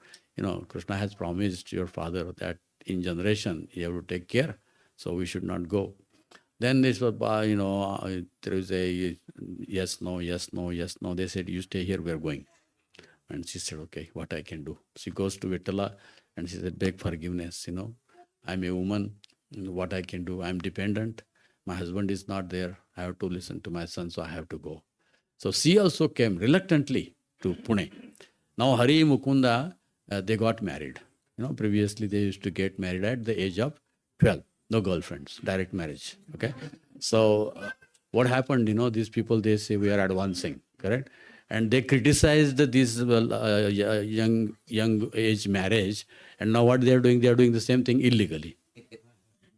D: Krishna has promised your father that in generation you have to take care. So we should not go. Then this was, there is a yes, no. They said, you stay here, we are going. And she said, okay, what I can do? She goes to Vittala and she said, beg forgiveness, I'm a woman, what I can do? I'm dependent. My husband is not there. I have to listen to my son, so I have to go. So she also came reluctantly to Pune. Now Hari Mukunda, they got married. Previously they used to get married at the age of 12. No girlfriends, direct marriage. Okay. So what happened, these people, they say we are advancing, correct? And they criticized this young age marriage. And now what they are doing the same thing illegally.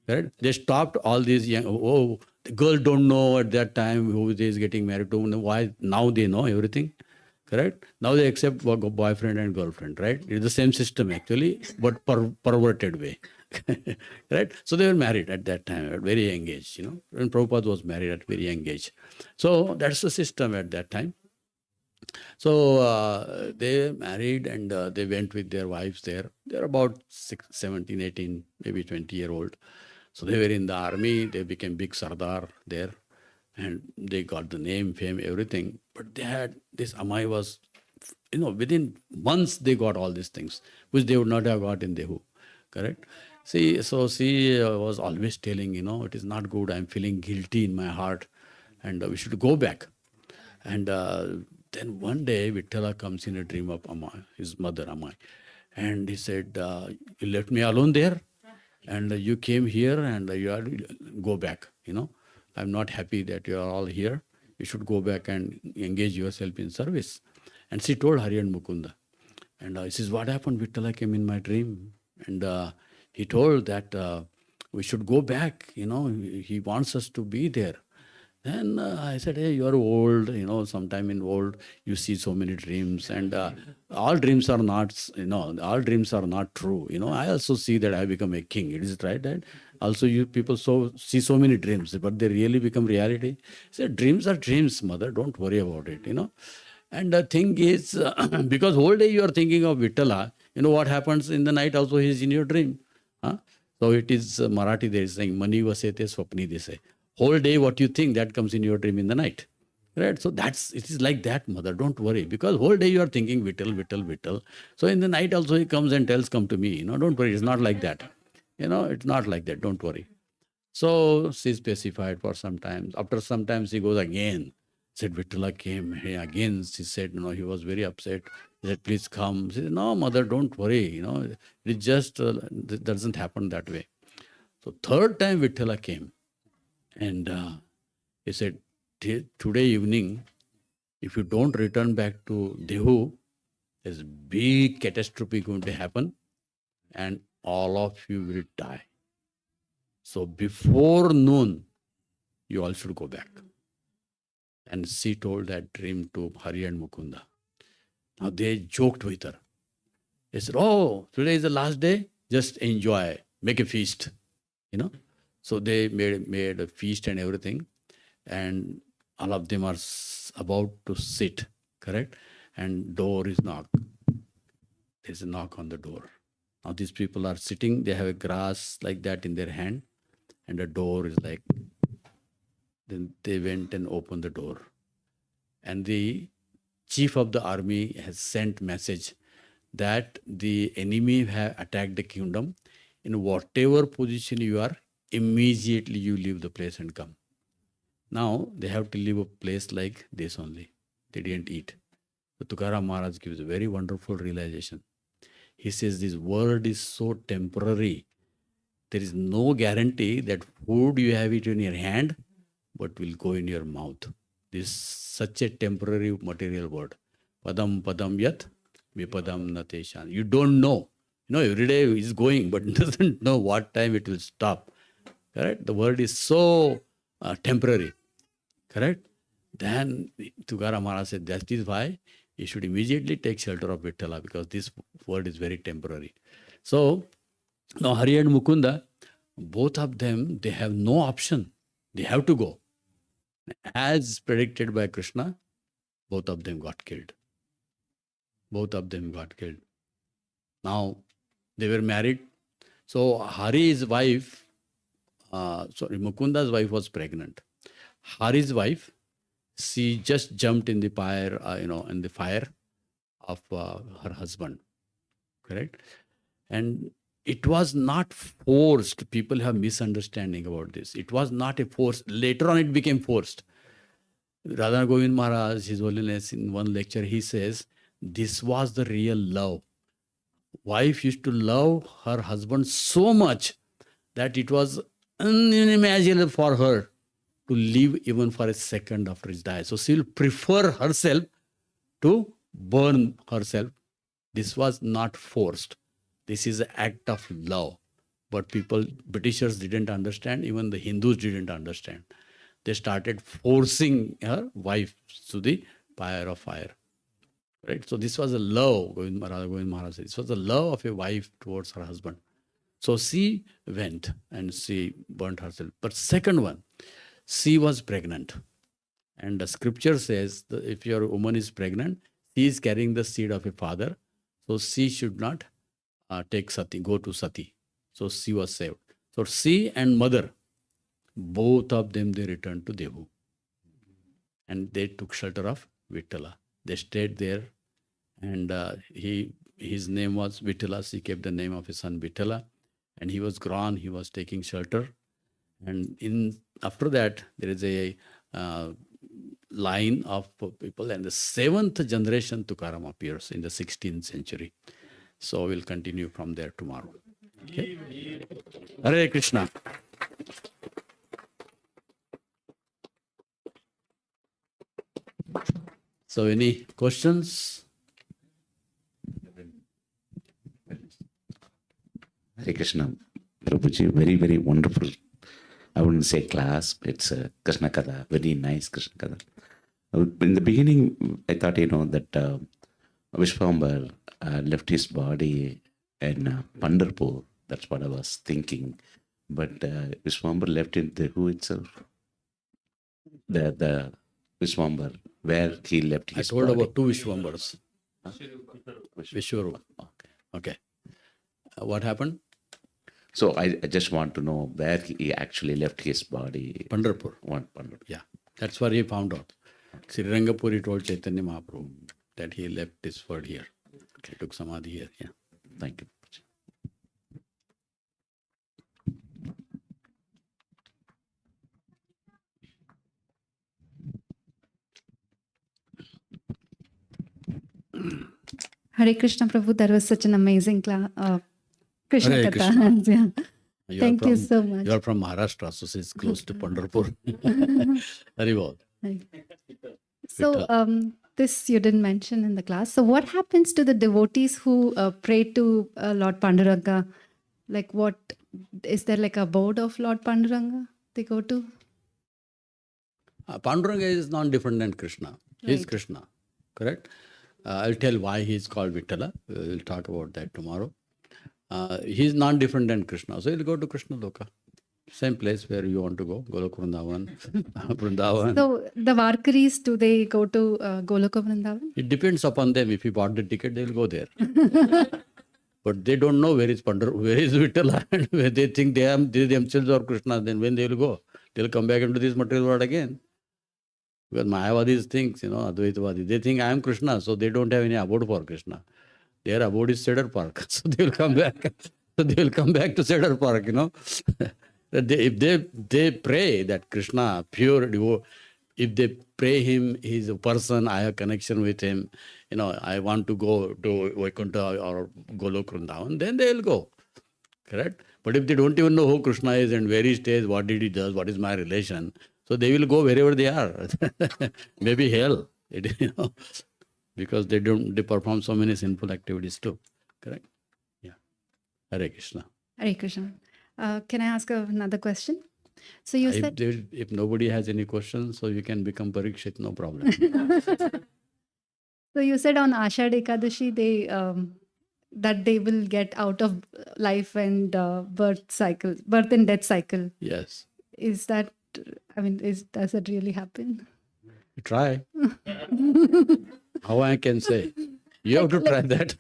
D: Correct? They stopped all these young, the girl don't know at that time who is getting married to. Why? Now they know everything. Correct? Now they accept boyfriend and girlfriend, right? It's the same system actually, but perverted way. Right? So they were married at that time, at very young age, And Prabhupada was married at very young age. So that's the system at that time. So they married and they went with their wives there. They're about 17, 18, maybe 20-year-old. So they were in the army. They became big Sardar there. and they got the name, fame, everything. But they had this Amai was, within months they got all these things, which they would not have got in Dehu. Correct? See, so she was always telling, it is not good. I'm feeling guilty in my heart, and we should go back. And then one day, Vittala comes in a dream of Amai, his mother Amai, and he said, "You left me alone there, and you came here, and you are go back. I'm not happy that you are all here. You should go back and engage yourself in service." And she told Hari and Mukunda. And this is what happened. Vittala came in my dream. And he told that we should go back. He wants us to be there. Then I said, hey, you're old. Sometime in old, you see so many dreams. And all dreams are not, all dreams are not true. I also see that I become a king. It is right that also you people see so many dreams, but they really become reality. I said, dreams are dreams, mother. Don't worry about it, And the thing is, because whole day you are thinking of Vittala, what happens in the night also he is in your dream. Huh? So it is Marathi, they are saying, Mani vasete swapni, they say. Whole day what you think, that comes in your dream in the night. Right? So it is like that, mother. Don't worry. Because whole day you are thinking Vittal, Vittal, Vittal. So in the night also he comes and tells, come to me. Don't worry. It's not like that. It's not like that. Don't worry. So she specified for some time. After some time she goes again. Said Vittala came again. She said, he was very upset. He said, please come. She said, no, mother, don't worry. It just it doesn't happen that way. So third time Vittala came. And he said, today evening, if you don't return back to Dehu, there's a big catastrophe going to happen and all of you will die. So before noon, you all should go back. And she told that dream to Hari and Mukunda. Now they joked with her. They said, oh, today is the last day. Just enjoy. Make a feast. So they made a feast and everything. And all of them are about to sit. Correct? And door is knocked. There's a knock on the door. Now these people are sitting. They have a grass like that in their hand. And the door is like... Then they went and opened the door. And the chief of the army has sent message that the enemy have attacked the kingdom. In whatever position you are, immediately you leave the place and come. Now they have to leave a place like this only. They didn't eat. So Tukaram Maharaj gives a very wonderful realization. He says this world is so temporary. There is no guarantee that food you have it in your hand, but will go in your mouth. This is such a temporary material word. Padam padam yat vipadam nateshan. You don't know. Every day is going, but doesn't know what time it will stop. Correct? The world is so temporary. Correct? Then Tukaram Maharaj said, that is why you should immediately take shelter of Vittala, because this world is very temporary. So, now Hari and Mukunda, both of them, they have no option. They have to go. As predicted by Krishna, both of them got killed. Both of them got killed. Now, they were married. So, Hari's wife, Mukunda's wife was pregnant. Hari's wife, she just jumped in the fire, in the fire of her husband. Correct? And it was not forced. People have misunderstanding about this. It was not a force. Later on, it became forced. Radha Govind Maharaj, His Holiness, in one lecture, he says, this was the real love. Wife used to love her husband so much that it was unimaginable for her to live even for a second after his death. So she'll prefer herself to burn herself. This was not forced. This is an act of love. But Britishers didn't understand, even the Hindus didn't understand. They started forcing her wife to the pyre of fire. Right? So this was a love, Govind Maharaj said. This was the love of a wife towards her husband. So she went and she burnt herself. But second one, she was pregnant. And the scripture says that if your woman is pregnant, she is carrying the seed of a father. So she should not take sati, go to sati. So she was saved. So she and mother, both of them, they returned to Dehu. and they took shelter of Vittala. They stayed there, and his name was Vittala. So he kept the name of his son Vittala, and he was grown. He was taking shelter, and after that there is a line of people, and the seventh generation Tukaram appears in the 16th century. So we'll continue from there tomorrow. Okay? Hare Krishna. So any questions?
E: Hare Krishna. Prabhuji, very, very wonderful. I wouldn't say class, but it's a Krishna Katha, very nice Krishna Katha. In the beginning, I thought, that Vishwambar left his body in Pandharpur. That's what I was thinking. But Vishwambar left in the who itself? The Vishwambar, where he left his
D: I told
E: body.
D: about two Vishwambars. Vishwarupa.
E: Okay.
D: Okay. What happened?
E: So I just want to know where he actually left his body.
D: Pandharpur.
E: Pandharpur.
D: Yeah. That's where he found out. Sri Rangapuri told Chaitanya Mahaprabhu that he left his word here. He took samadhi here. Yeah.
E: Thank you.
F: Hare Krishna Prabhu, that was such an amazing Krishna
D: Hare
F: Katha.
D: Krishna.
F: Yeah. Thank you so much.
D: You are from Maharashtra, so it's close to Pandharpur. Very well.
F: So this you didn't mention in the class. So what happens to the devotees who pray to Lord Panduranga? Like what, is there like a board of Lord Panduranga they go to?
D: Panduranga is non-different than Krishna. He is
F: Right.
D: Krishna. Correct? I'll tell why he is called Vittala. We'll talk about that tomorrow. He is non-different than Krishna. So he'll go to Krishna Loka. Same place where you want to go. Golok Vrindavan. Vrindavan.
F: So the Varkaris, do they go to Goloka Vrindavan?
D: It depends upon them. If you bought the ticket, they'll go there. But they don't know where is Vittala, and where they think they themselves are Krishna. Then when they will go, they'll come back into this material world again. Because Mayavadis thinks, Advaitavadi, they think I am Krishna, so they don't have any abode for Krishna. Their abode is Cedar Park, so they will come back. So they will come back to Cedar Park, If they pray that Krishna, pure devotee, if they pray him, he's a person, I have connection with him, I want to go to Vaikuntha or Golok Vrindavan, then they will go. Correct? But if they don't even know who Krishna is and where he stays, what did he does, what is my relation, so they will go wherever they are. Maybe hell, because they perform so many sinful activities too. Correct? Yeah. Hare Krishna.
F: Hare Krishna. Can I ask another question? So you said...
D: If nobody has any questions, so you can become Parikshit, no problem.
F: So you said on Ashadha Ekadashi, that they will get out of life and birth and death cycle.
D: Yes.
F: Is that, does that really happen?
D: Try. How I can say? You have to try that.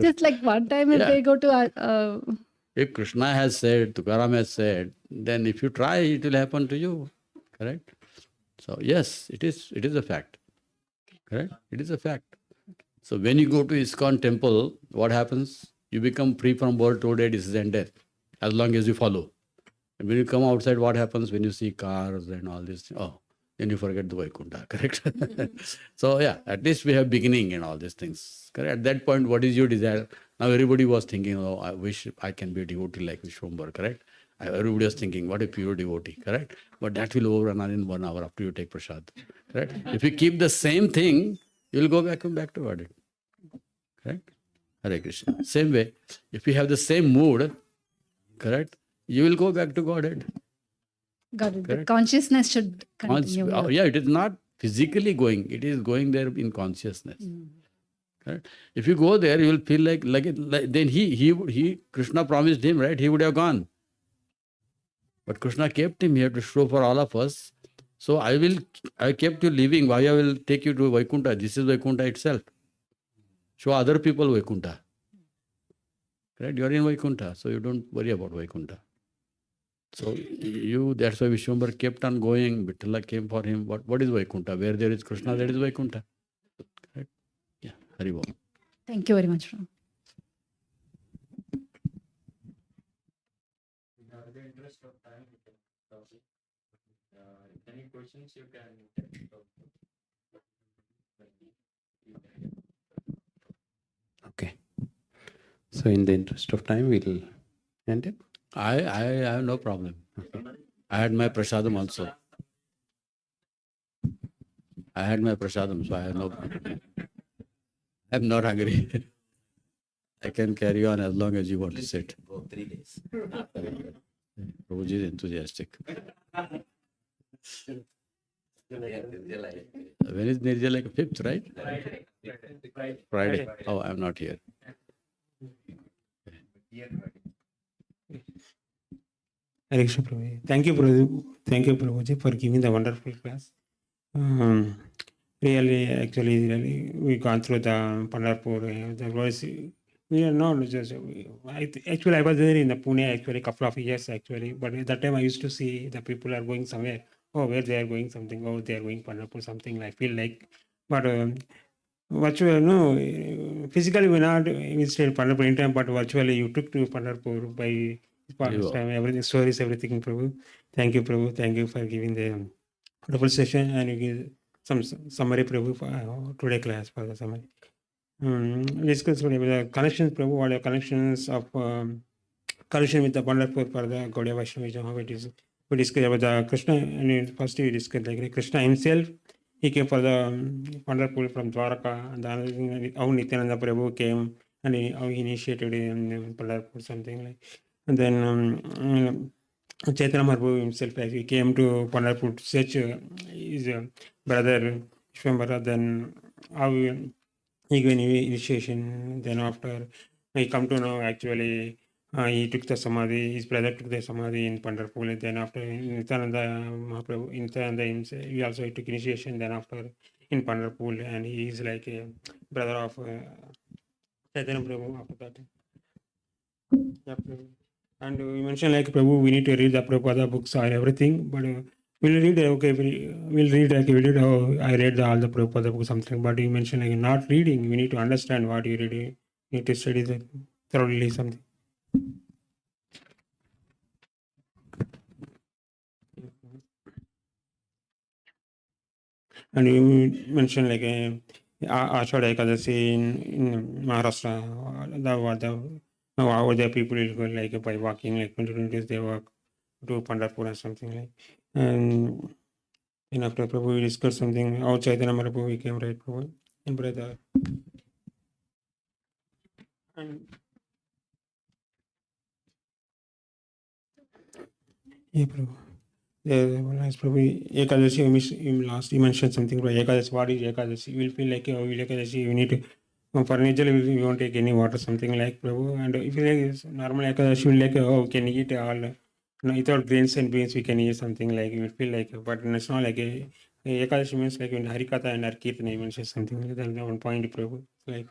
F: Just like one time if
D: Yeah.
F: they go to...
D: If Krishna has said, Tukaram has said, then if you try, it will happen to you. Correct? So yes, it is a fact. Correct? It is a fact. So when you go to ISKCON temple, what happens? You become free from birth, old age, disease and death, as long as you follow. And when you come outside, what happens when you see cars and all this? Oh, then you forget the Vaikuntha, correct? So yeah, at least we have beginning and all these things. Correct? At that point, what is your desire? Now everybody was thinking, oh, I wish I can be a devotee like Vishwambar, correct? Everybody was thinking, what a pure devotee, correct? But that will overrun in 1 hour after you take prasad, correct? If you keep the same thing, you will go back to Godhead, correct? Hare Krishna. Same way, if you have the same mood, correct, you will go back to Godhead.
F: Got it. The
D: Correct.
F: consciousness should continue.
D: Yeah, it is not physically going, it is going there in consciousness. Correct? If you go there, you will feel like then he Krishna promised him, right? He would have gone. But Krishna kept him here to show for all of us. So I kept you living. Why I will take you to Vaikuntha? This is Vaikuntha itself. Show other people Vaikuntha. Correct? You are in Vaikuntha, so you don't worry about Vaikuntha. So that's why Vishwambar kept on going. Vithala came for him. What is Vaikuntha? Where there is Krishna, there is Vaikuntha. Correct? Yeah. Hari Bol.
F: Thank you very much, Prabhu.
C: Any questions you can.
G: Okay. So in the interest of time, we'll end it.
D: I have no problem. I had my prasadam also. I had my prasadam, so I have no problem. I'm not hungry. I can carry on as long as you want to sit.
E: Go 3 days.
D: Prabhuji is enthusiastic. When is Nirjala? Like 5th, right? Friday. Oh, I'm not here.
C: Hare Krishna, Prabhu. Thank you, Prabhu. Thank you, Prabhuji, for giving the wonderful class. Really, we gone through the Pandharpur. There was, we are not just. Actually, I was there in the Pune actually couple of years actually, but at that time I used to see the people are going somewhere. Oh, where they are going something. Oh, they are going Pandharpur something. I feel like, but virtually no. Physically, we not visited Pandharpur in time, but virtually you took to Pandharpur by past time. Everything stories, everything, Prabhu. Thank you, Prabhu. Thank you for giving the wonderful session and you give some summary, Prabhu, for today class for the summary. Discuss the connections, Prabhu. What are connections of connection with the Pandharpur for the Gaudiya Vaishnavism? How it is? We discuss about the Krishna, and first we discuss like Krishna himself. He came for the Pandharpur from Dwaraka, and then how Nityananda Prabhu came and how he initiated in Pandharpur something like, and then. Chaitanya Mahaprabhu himself, as he came to Pandharpur to search his brother Vishwambara, then how he gave initiation. Then after he come to know actually he took the samadhi. His brother took the samadhi in Pandharpur. Then after Nityananda Mahaprabhu, Nityananda himself, he also took initiation. Then after in Pandharpur, and he is like a brother of Chaitanya Prabhu after that. Yeah, Prabhu. And you mentioned like Prabhu, we need to read the Prabhupada books or everything, but we'll read okay. We'll read like we did. Oh, I read all the Prabhupada books something, but you mentioned like not reading. We need to understand what you read. You need to study that thoroughly something. And you mentioned like Ashwada Ekadasi in Maharashtra. How the people will go like by walking like 20 days they walk to Pandharpur or something like. And after Prabhu we discussed something. How Chaitanya Mahaprabhu we came right Prabhu and brother. And yeah, Prabhu. As Prabhu Ekadashi, last you mentioned something about Ekadashi. What is Ekadashi? You will feel like Ekadashi. You need to for nature you won't take any water, something like Prabhu. And if you like normal Ekadashi, you will like we can eat all without grains and beans. We can eat something like you will feel like, but it's not like Ekadashi means like in Harikatha and Harkirtana you mentioned something like that. One point, Prabhu. Like,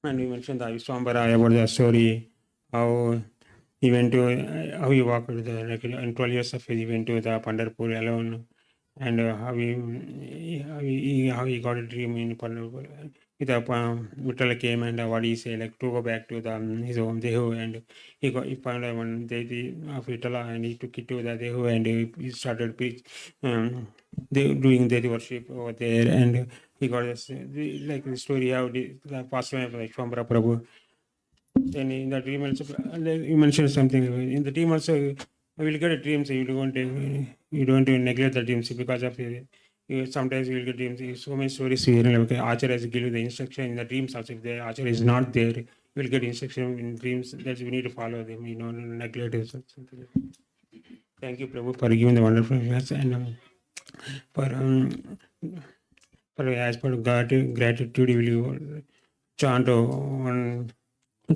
C: and you mentioned the Vishwambara about the story how. He went to how he walked with the like in 12 years of age. He went to the Pandharpur alone, and how he got a dream in Pandharpur. With Vitala came and what he say like to go back to the his home Dehu, and he found one deity of Vitala and he took it to the Dehu and he started preach doing deity worship over there, and he got this like the story how the past time like Vishwambara Prabhu. Then in the dream also, you mentioned something. In the dream also, you will get a dream, so you don't neglect the dreams because of sometimes you will get dreams. So many stories here. Like Acharya has given the instruction in the dreams also. If the Acharya is not there, you will get instruction in dreams. That's we need to follow them. Neglect it. Something. Thank you, Prabhu, for giving the wonderful class and for as per gratitude, will you chant one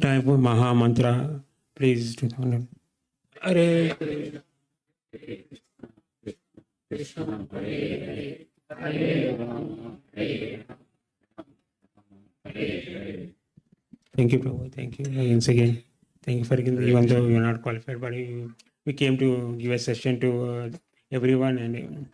C: type of Maha Mantra, please. Hare Krishna, Hare Thank you, Prabhu. Thank you once again. Thank you for giving, even though you are not qualified, but you we came to give a session to everyone, and